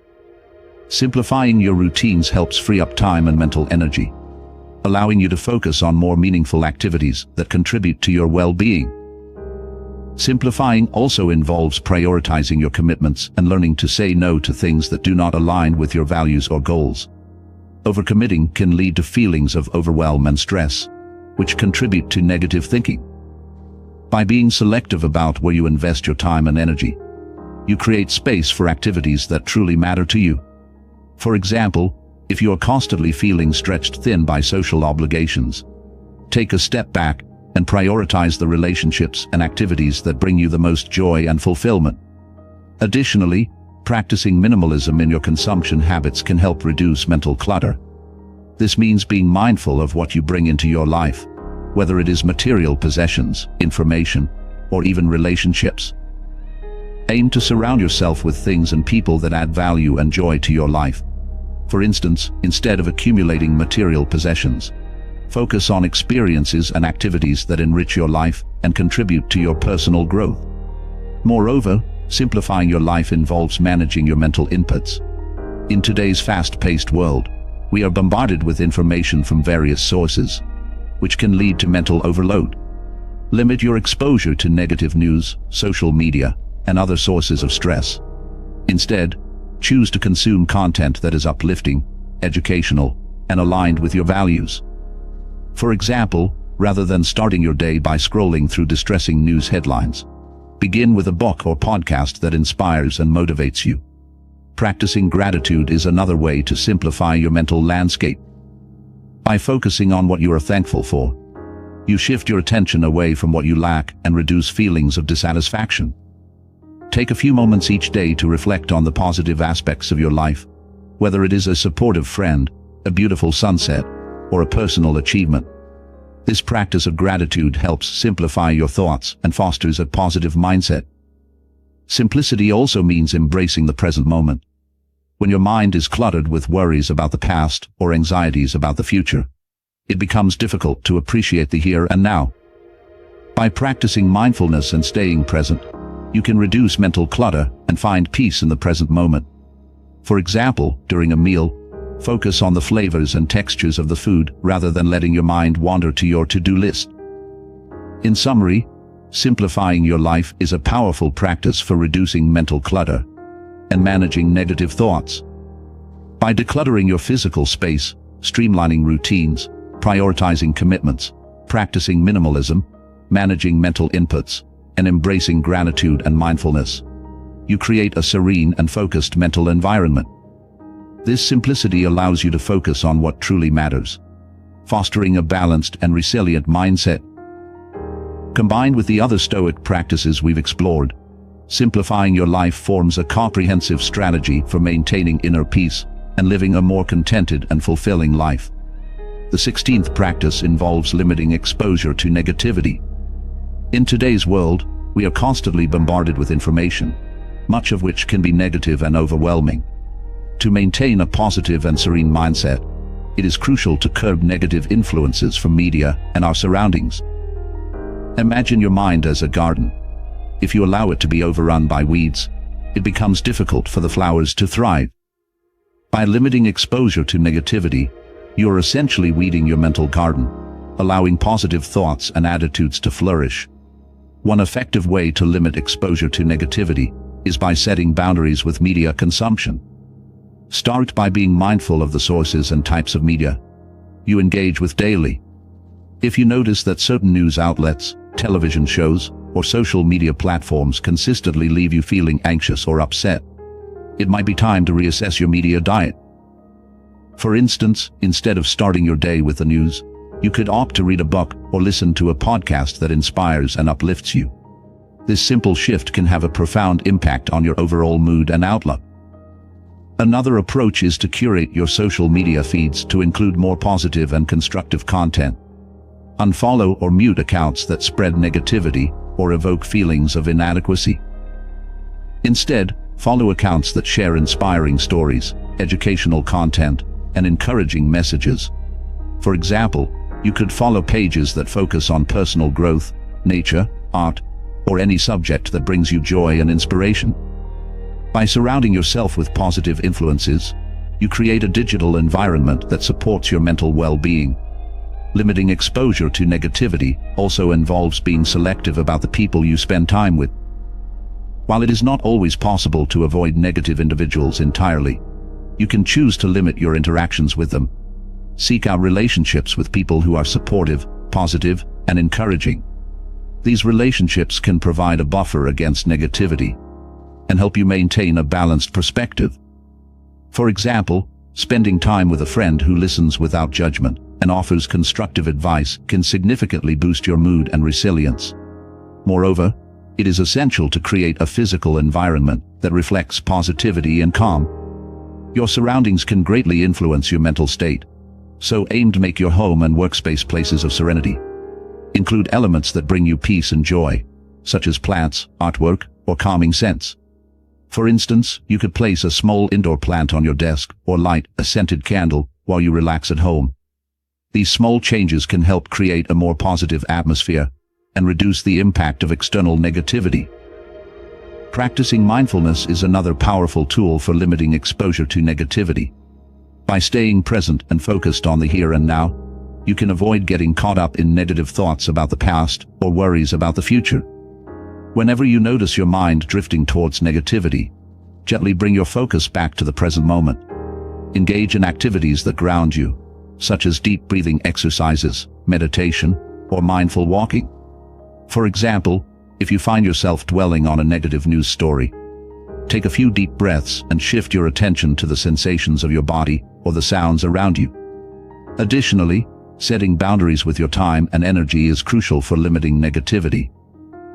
Simplifying your routines helps free up time and mental energy, allowing you to focus on more meaningful activities that contribute to your well-being. Simplifying also involves prioritizing your commitments and learning to say no to things that do not align with your values or goals. Overcommitting can lead to feelings of overwhelm and stress, which contribute to negative thinking. By being selective about where you invest your time and energy, you create space for activities that truly matter to you. For example, if you are constantly feeling stretched thin by social obligations, take a step back and prioritize the relationships and activities that bring you the most joy and fulfillment. Additionally, practicing minimalism in your consumption habits can help reduce mental clutter. This means being mindful of what you bring into your life, whether it is material possessions, information, or even relationships. Aim to surround yourself with things and people that add value and joy to your life. For instance, instead of accumulating material possessions, focus on experiences and activities that enrich your life and contribute to your personal growth. Moreover, simplifying your life involves managing your mental inputs. In today's fast-paced world, we are bombarded with information from various sources, which can lead to mental overload. Limit your exposure to negative news, social media, and other sources of stress. Instead, choose to consume content that is uplifting, educational, and aligned with your values. For example, rather than starting your day by scrolling through distressing news headlines, begin with a book or podcast that inspires and motivates you. Practicing gratitude is another way to simplify your mental landscape. By focusing on what you are thankful for, you shift your attention away from what you lack and reduce feelings of dissatisfaction. Take a few moments each day to reflect on the positive aspects of your life, whether it is a supportive friend, a beautiful sunset, or a personal achievement. This practice of gratitude helps simplify your thoughts and fosters a positive mindset. Simplicity also means embracing the present moment. When your mind is cluttered with worries about the past or anxieties about the future, it becomes difficult to appreciate the here and now. By practicing mindfulness and staying present, you can reduce mental clutter and find peace in the present moment. For example, during a meal, focus on the flavors and textures of the food rather than letting your mind wander to your to-do list. In summary, simplifying your life is a powerful practice for reducing mental clutter and managing negative thoughts. By decluttering your physical space, streamlining routines, prioritizing commitments, practicing minimalism, managing mental inputs, and embracing gratitude and mindfulness, you create a serene and focused mental environment. This simplicity allows you to focus on what truly matters, fostering a balanced and resilient mindset. Combined with the other Stoic practices we've explored, simplifying your life forms a comprehensive strategy for maintaining inner peace and living a more contented and fulfilling life. The 16th practice involves limiting exposure to negativity. In today's world, we are constantly bombarded with information, much of which can be negative and overwhelming. To maintain a positive and serene mindset, it is crucial to curb negative influences from media and our surroundings. Imagine your mind as a garden. If you allow it to be overrun by weeds, it becomes difficult for the flowers to thrive. By limiting exposure to negativity, you are essentially weeding your mental garden, allowing positive thoughts and attitudes to flourish. One effective way to limit exposure to negativity is by setting boundaries with media consumption. Start by being mindful of the sources and types of media you engage with daily. If you notice that certain news outlets, television shows, or social media platforms consistently leave you feeling anxious or upset, it might be time to reassess your media diet. For instance, instead of starting your day with the news, you could opt to read a book or listen to a podcast that inspires and uplifts you. This simple shift can have a profound impact on your overall mood and outlook. Another approach is to curate your social media feeds to include more positive and constructive content. Unfollow or mute accounts that spread negativity or evoke feelings of inadequacy. Instead, follow accounts that share inspiring stories, educational content, and encouraging messages. For example, you could follow pages that focus on personal growth, nature, art, or any subject that brings you joy and inspiration. By surrounding yourself with positive influences, you create a digital environment that supports your mental well-being. Limiting exposure to negativity also involves being selective about the people you spend time with. While it is not always possible to avoid negative individuals entirely, you can choose to limit your interactions with them. Seek out relationships with people who are supportive, positive, and encouraging. These relationships can provide a buffer against negativity and help you maintain a balanced perspective. For example, spending time with a friend who listens without judgment and offers constructive advice can significantly boost your mood and resilience. Moreover, it is essential to create a physical environment that reflects positivity and calm. Your surroundings can greatly influence your mental state, so aim to make your home and workspace places of serenity. Include elements that bring you peace and joy, such as plants, artwork, or calming scents. For instance, you could place a small indoor plant on your desk or light a scented candle while you relax at home. These small changes can help create a more positive atmosphere and reduce the impact of external negativity. Practicing mindfulness is another powerful tool for limiting exposure to negativity. By staying present and focused on the here and now, you can avoid getting caught up in negative thoughts about the past or worries about the future. Whenever you notice your mind drifting towards negativity, gently bring your focus back to the present moment. Engage in activities that ground you, such as deep breathing exercises, meditation, or mindful walking. For example, if you find yourself dwelling on a negative news story, take a few deep breaths and shift your attention to the sensations of your body or the sounds around you. Additionally, setting boundaries with your time and energy is crucial for limiting negativity.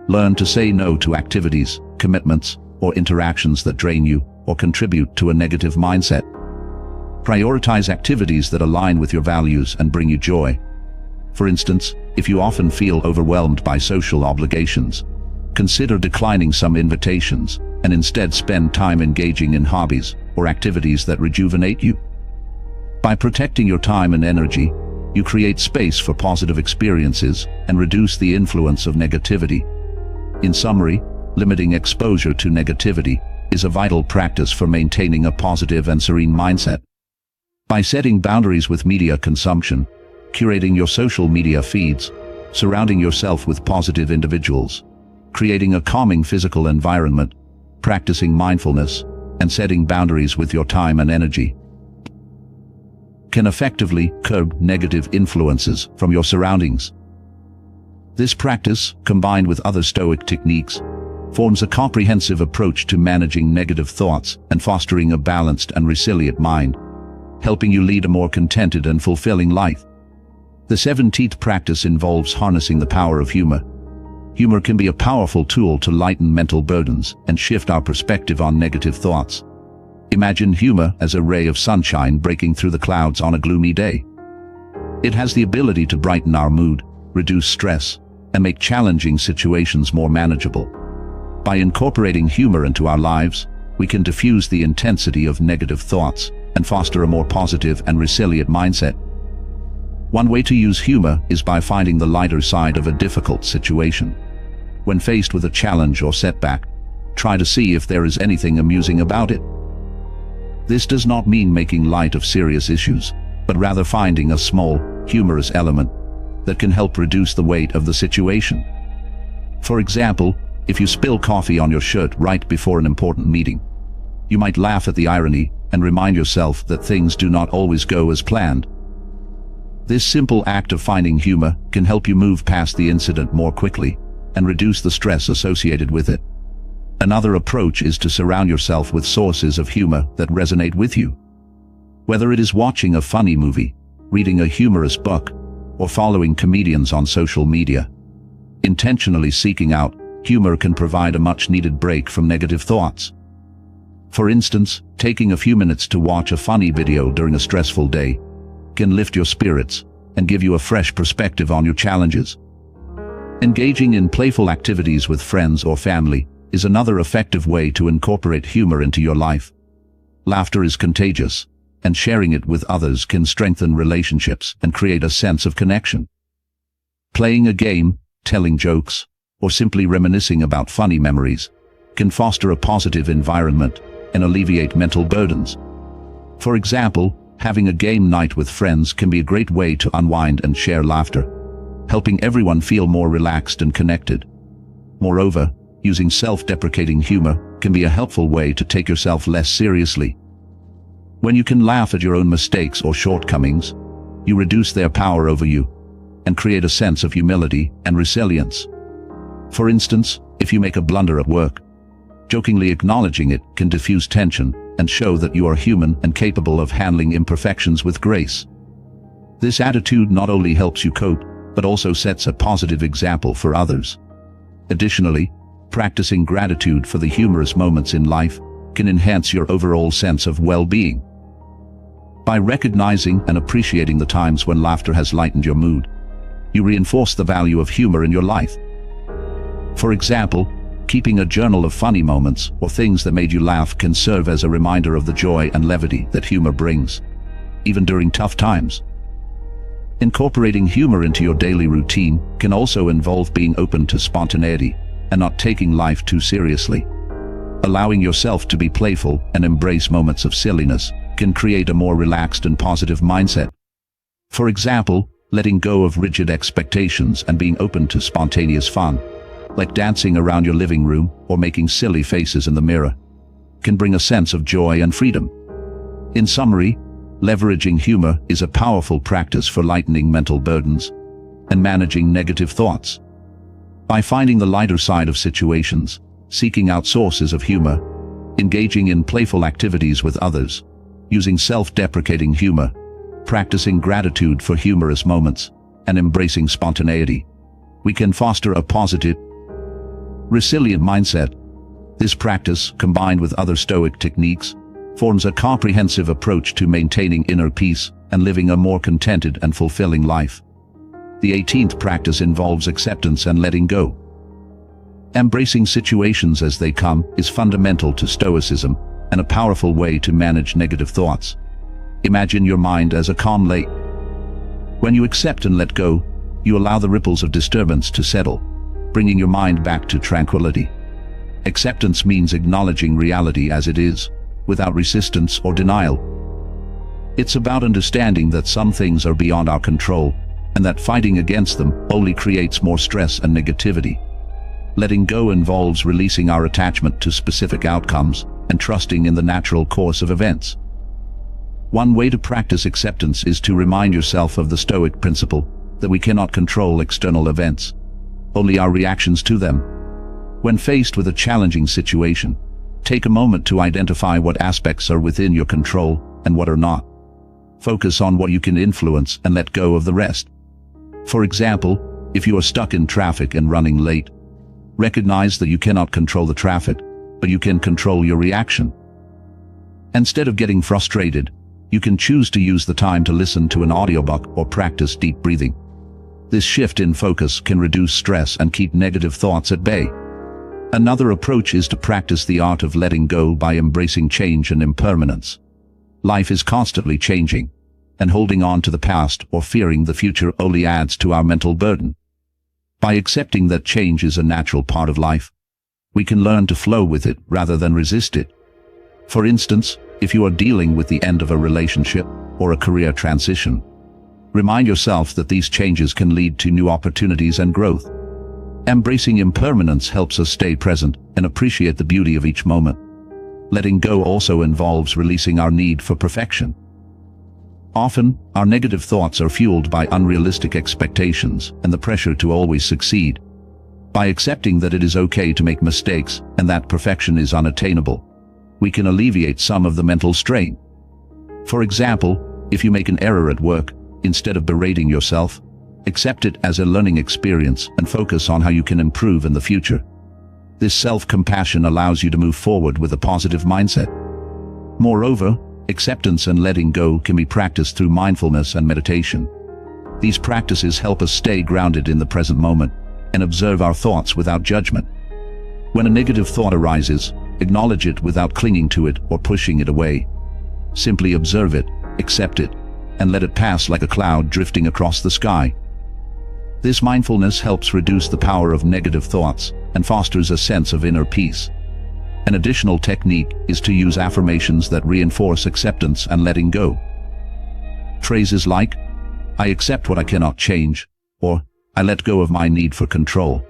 Learn to say no to activities, commitments, or interactions that drain you or contribute to a negative mindset. Prioritize activities that align with your values and bring you joy. For instance, if you often feel overwhelmed by social obligations, consider declining some invitations and instead spend time engaging in hobbies or activities that rejuvenate you. By protecting your time and energy, you create space for positive experiences and reduce the influence of negativity. In summary, limiting exposure to negativity is a vital practice for maintaining a positive and serene mindset. By setting boundaries with media consumption, curating your social media feeds, surrounding yourself with positive individuals, creating a calming physical environment, practicing mindfulness, and setting boundaries with your time and energy, can effectively curb negative influences from your surroundings. This practice, combined with other Stoic techniques, forms a comprehensive approach to managing negative thoughts and fostering a balanced and resilient mind, helping you lead a more contented and fulfilling life. The 17th practice involves harnessing the power of humor. Humor can be a powerful tool to lighten mental burdens and shift our perspective on negative thoughts. Imagine humor as a ray of sunshine breaking through the clouds on a gloomy day. It has the ability to brighten our mood, reduce stress, and make challenging situations more manageable. By incorporating humor into our lives, we can diffuse the intensity of negative thoughts and foster a more positive and resilient mindset. One way to use humor is by finding the lighter side of a difficult situation. When faced with a challenge or setback, try to see if there is anything amusing about it. This does not mean making light of serious issues, but rather finding a small, humorous element that can help reduce the weight of the situation. For example, if you spill coffee on your shirt right before an important meeting, you might laugh at the irony and remind yourself that things do not always go as planned. This simple act of finding humor can help you move past the incident more quickly and reduce the stress associated with it. Another approach is to surround yourself with sources of humor that resonate with you. Whether it is watching a funny movie, reading a humorous book, or following comedians on social media, intentionally seeking out humor can provide a much-needed break from negative thoughts. For instance, taking a few minutes to watch a funny video during a stressful day can lift your spirits and give you a fresh perspective on your challenges. Engaging in playful activities with friends or family is another effective way to incorporate humor into your life. Laughter is contagious, and sharing it with others can strengthen relationships and create a sense of connection. Playing a game, telling jokes, or simply reminiscing about funny memories can foster a positive environment and alleviate mental burdens. For example, having a game night with friends can be a great way to unwind and share laughter, helping everyone feel more relaxed and connected. Moreover, using self-deprecating humor can be a helpful way to take yourself less seriously. When you can laugh at your own mistakes or shortcomings, you reduce their power over you and create a sense of humility and resilience. For instance, if you make a blunder at work, jokingly acknowledging it can diffuse tension and show that you are human and capable of handling imperfections with grace. This attitude not only helps you cope, but also sets a positive example for others. Additionally, practicing gratitude for the humorous moments in life can enhance your overall sense of well-being. By recognizing and appreciating the times when laughter has lightened your mood, you reinforce the value of humor in your life. For example, keeping a journal of funny moments or things that made you laugh can serve as a reminder of the joy and levity that humor brings, even during tough times. Incorporating humor into your daily routine can also involve being open to spontaneity and not taking life too seriously. Allowing yourself to be playful and embrace moments of silliness can create a more relaxed and positive mindset. For example, letting go of rigid expectations and being open to spontaneous fun, like dancing around your living room or making silly faces in the mirror, can bring a sense of joy and freedom. In summary, leveraging humor is a powerful practice for lightening mental burdens and managing negative thoughts. By finding the lighter side of situations, seeking out sources of humor, engaging in playful activities with others, using self-deprecating humor, practicing gratitude for humorous moments, and embracing spontaneity, we can foster a positive, resilient mindset. This practice, combined with other Stoic techniques, forms a comprehensive approach to maintaining inner peace and living a more contented and fulfilling life. The 18th practice involves acceptance and letting go. Embracing situations as they come is fundamental to Stoicism and a powerful way to manage negative thoughts. Imagine your mind as a calm lake. When you accept and let go, you allow the ripples of disturbance to settle, bringing your mind back to tranquility. Acceptance means acknowledging reality as it is, without resistance or denial. It's about understanding that some things are beyond our control, and that fighting against them only creates more stress and negativity. Letting go involves releasing our attachment to specific outcomes and trusting in the natural course of events. One way to practice acceptance is to remind yourself of the Stoic principle that we cannot control external events, only our reactions to them. When faced with a challenging situation, take a moment to identify what aspects are within your control and what are not. Focus on what you can influence and let go of the rest. For example, if you are stuck in traffic and running late, recognize that you cannot control the traffic, but you can control your reaction. Instead of getting frustrated, you can choose to use the time to listen to an audiobook or practice deep breathing. This shift in focus can reduce stress and keep negative thoughts at bay. Another approach is to practice the art of letting go by embracing change and impermanence. Life is constantly changing, and holding on to the past or fearing the future only adds to our mental burden. By accepting that change is a natural part of life, we can learn to flow with it rather than resist it. For instance, if you are dealing with the end of a relationship or a career transition, remind yourself that these changes can lead to new opportunities and growth. Embracing impermanence helps us stay present and appreciate the beauty of each moment. Letting go also involves releasing our need for perfection. Often, our negative thoughts are fueled by unrealistic expectations and the pressure to always succeed. By accepting that it is okay to make mistakes and that perfection is unattainable, we can alleviate some of the mental strain. For example, if you make an error at work, instead of berating yourself, accept it as a learning experience and focus on how you can improve in the future. This self-compassion allows you to move forward with a positive mindset. Moreover, acceptance and letting go can be practiced through mindfulness and meditation. These practices help us stay grounded in the present moment and observe our thoughts without judgment. When a negative thought arises, acknowledge it without clinging to it or pushing it away. Simply observe it, accept it, and let it pass like a cloud drifting across the sky. This mindfulness helps reduce the power of negative thoughts and fosters a sense of inner peace. An additional technique is to use affirmations that reinforce acceptance and letting go. Phrases like, "I accept what I cannot change," or "I let go of my need for control,"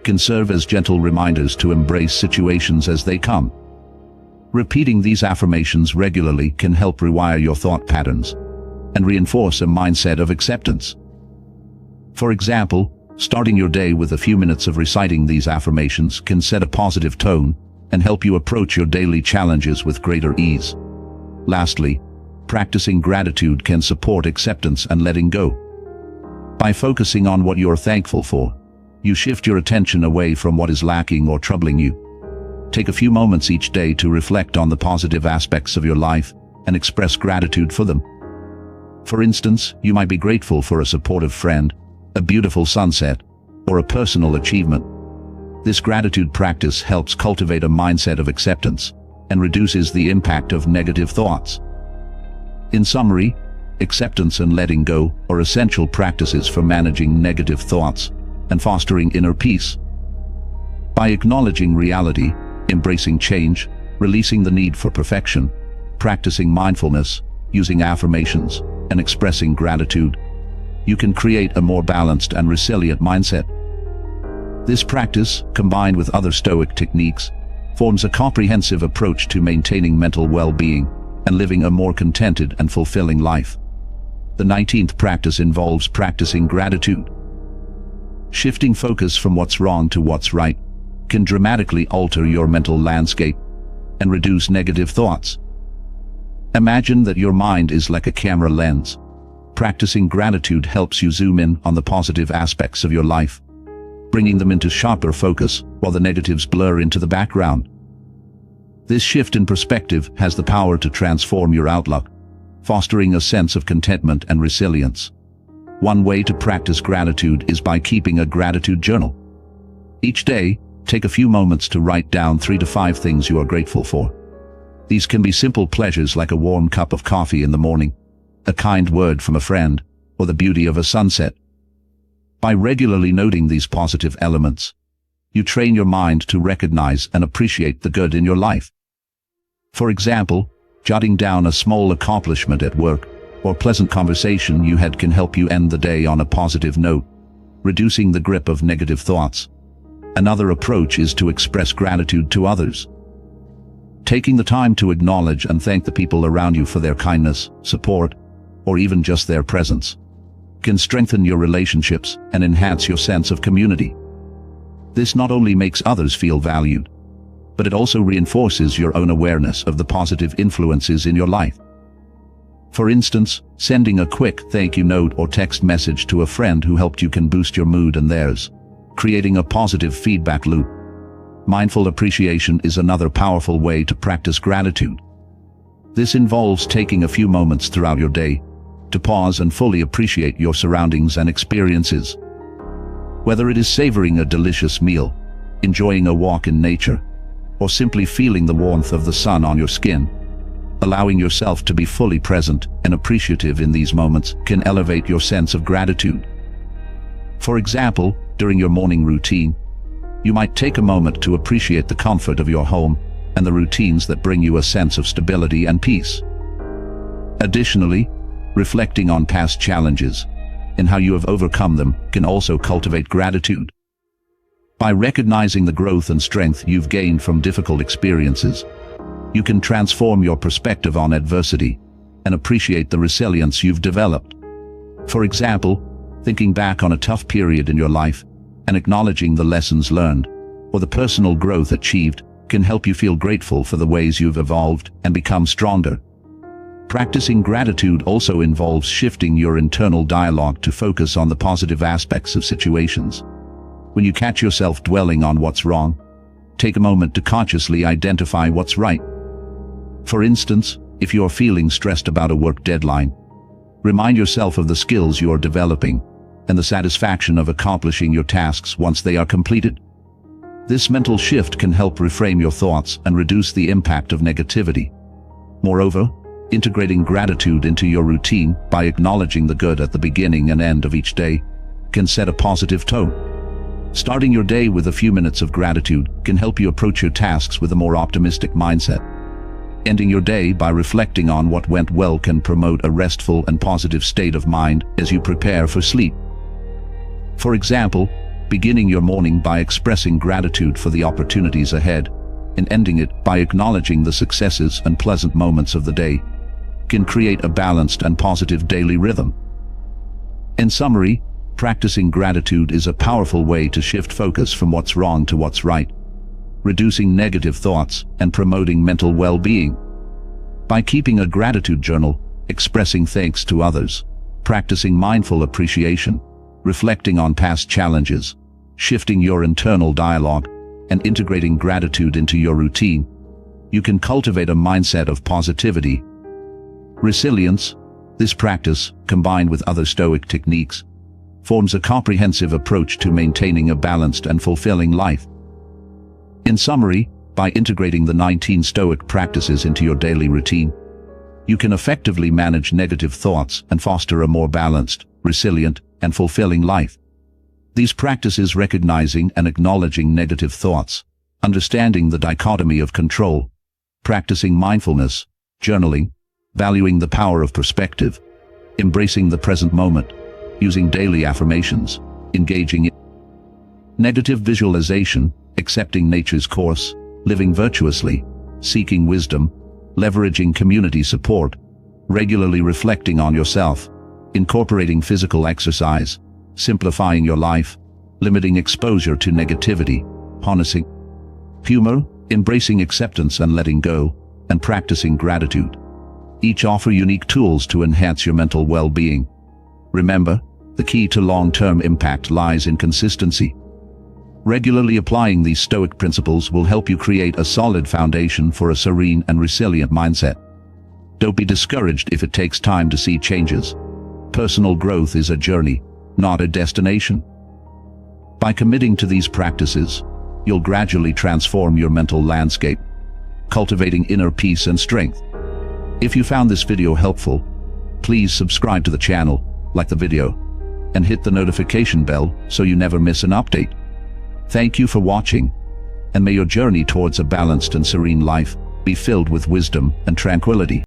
can serve as gentle reminders to embrace situations as they come. Repeating these affirmations regularly can help rewire your thought patterns and reinforce a mindset of acceptance. For example, starting your day with a few minutes of reciting these affirmations can set a positive tone and help you approach your daily challenges with greater ease. Lastly, practicing gratitude can support acceptance and letting go. By focusing on what you are thankful for, you shift your attention away from what is lacking or troubling you. Take a few moments each day to reflect on the positive aspects of your life and express gratitude for them. For instance, you might be grateful for a supportive friend, a beautiful sunset, or a personal achievement. This gratitude practice helps cultivate a mindset of acceptance and reduces the impact of negative thoughts. In summary, acceptance and letting go are essential practices for managing negative thoughts and fostering inner peace. By acknowledging reality, embracing change, releasing the need for perfection, practicing mindfulness, using affirmations, and expressing gratitude, you can create a more balanced and resilient mindset. This practice, combined with other Stoic techniques, forms a comprehensive approach to maintaining mental well-being and living a more contented and fulfilling life. The 19th practice involves practicing gratitude. Shifting focus from what's wrong to what's right can dramatically alter your mental landscape and reduce negative thoughts. Imagine that your mind is like a camera lens. Practicing gratitude helps you zoom in on the positive aspects of your life, bringing them into sharper focus while the negatives blur into the background. This shift in perspective has the power to transform your outlook, fostering a sense of contentment and resilience. One way to practice gratitude is by keeping a gratitude journal. Each day, take a few moments to write down 3 to 5 things you are grateful for. These can be simple pleasures like a warm cup of coffee in the morning, a kind word from a friend, or the beauty of a sunset. By regularly noting these positive elements, you train your mind to recognize and appreciate the good in your life. For example, jotting down a small accomplishment at work or pleasant conversation you had can help you end the day on a positive note, reducing the grip of negative thoughts. Another approach is to express gratitude to others. Taking the time to acknowledge and thank the people around you for their kindness, support, or even just their presence can strengthen your relationships and enhance your sense of community. This not only makes others feel valued, but it also reinforces your own awareness of the positive influences in your life. For instance, sending a quick thank you note or text message to a friend who helped you can boost your mood and theirs, creating a positive feedback loop. Mindful appreciation is another powerful way to practice gratitude. This involves taking a few moments throughout your day to pause and fully appreciate your surroundings and experiences. Whether it is savoring a delicious meal, enjoying a walk in nature, or simply feeling the warmth of the sun on your skin, allowing yourself to be fully present and appreciative in these moments can elevate your sense of gratitude. For example, during your morning routine, you might take a moment to appreciate the comfort of your home and the routines that bring you a sense of stability and peace. Additionally, reflecting on past challenges and how you have overcome them can also cultivate gratitude. By recognizing the growth and strength you've gained from difficult experiences, you can transform your perspective on adversity and appreciate the resilience you've developed. For example, thinking back on a tough period in your life and acknowledging the lessons learned or the personal growth achieved can help you feel grateful for the ways you've evolved and become stronger. Practicing gratitude also involves shifting your internal dialogue to focus on the positive aspects of situations. When you catch yourself dwelling on what's wrong, take a moment to consciously identify what's right. For instance, if you're feeling stressed about a work deadline, remind yourself of the skills you're developing and the satisfaction of accomplishing your tasks once they are completed. This mental shift can help reframe your thoughts and reduce the impact of negativity. Moreover, integrating gratitude into your routine by acknowledging the good at the beginning and end of each day can set a positive tone. Starting your day with a few minutes of gratitude can help you approach your tasks with a more optimistic mindset. Ending your day by reflecting on what went well can promote a restful and positive state of mind as you prepare for sleep. For example, beginning your morning by expressing gratitude for the opportunities ahead and ending it by acknowledging the successes and pleasant moments of the day can create a balanced and positive daily rhythm. In summary, practicing gratitude is a powerful way to shift focus from what's wrong to what's right, reducing negative thoughts and promoting mental well-being. By keeping a gratitude journal, expressing thanks to others, practicing mindful appreciation, reflecting on past challenges, shifting your internal dialogue, and integrating gratitude into your routine, you can cultivate a mindset of positivity. Resilience, this practice, combined with other Stoic techniques, forms a comprehensive approach to maintaining a balanced and fulfilling life. In summary, by integrating the 19 Stoic practices into your daily routine, you can effectively manage negative thoughts and foster a more balanced, resilient, and fulfilling life. These practices recognizing and acknowledging negative thoughts, understanding the dichotomy of control, practicing mindfulness, journaling, valuing the power of perspective, embracing the present moment, using daily affirmations, engaging in negative visualization, accepting nature's course, living virtuously, seeking wisdom, leveraging community support, regularly reflecting on yourself, incorporating physical exercise, simplifying your life, limiting exposure to negativity, harnessing humor, embracing acceptance and letting go, and practicing gratitude. Each offer unique tools to enhance your mental well-being. Remember, the key to long-term impact lies in consistency. Regularly applying these Stoic principles will help you create a solid foundation for a serene and resilient mindset. Don't be discouraged if it takes time to see changes. Personal growth is a journey, not a destination. By committing to these practices, you'll gradually transform your mental landscape, cultivating inner peace and strength. If you found this video helpful, please subscribe to the channel, like the video, and hit the notification bell so you never miss an update. Thank you for watching, and may your journey towards a balanced and serene life be filled with wisdom and tranquility.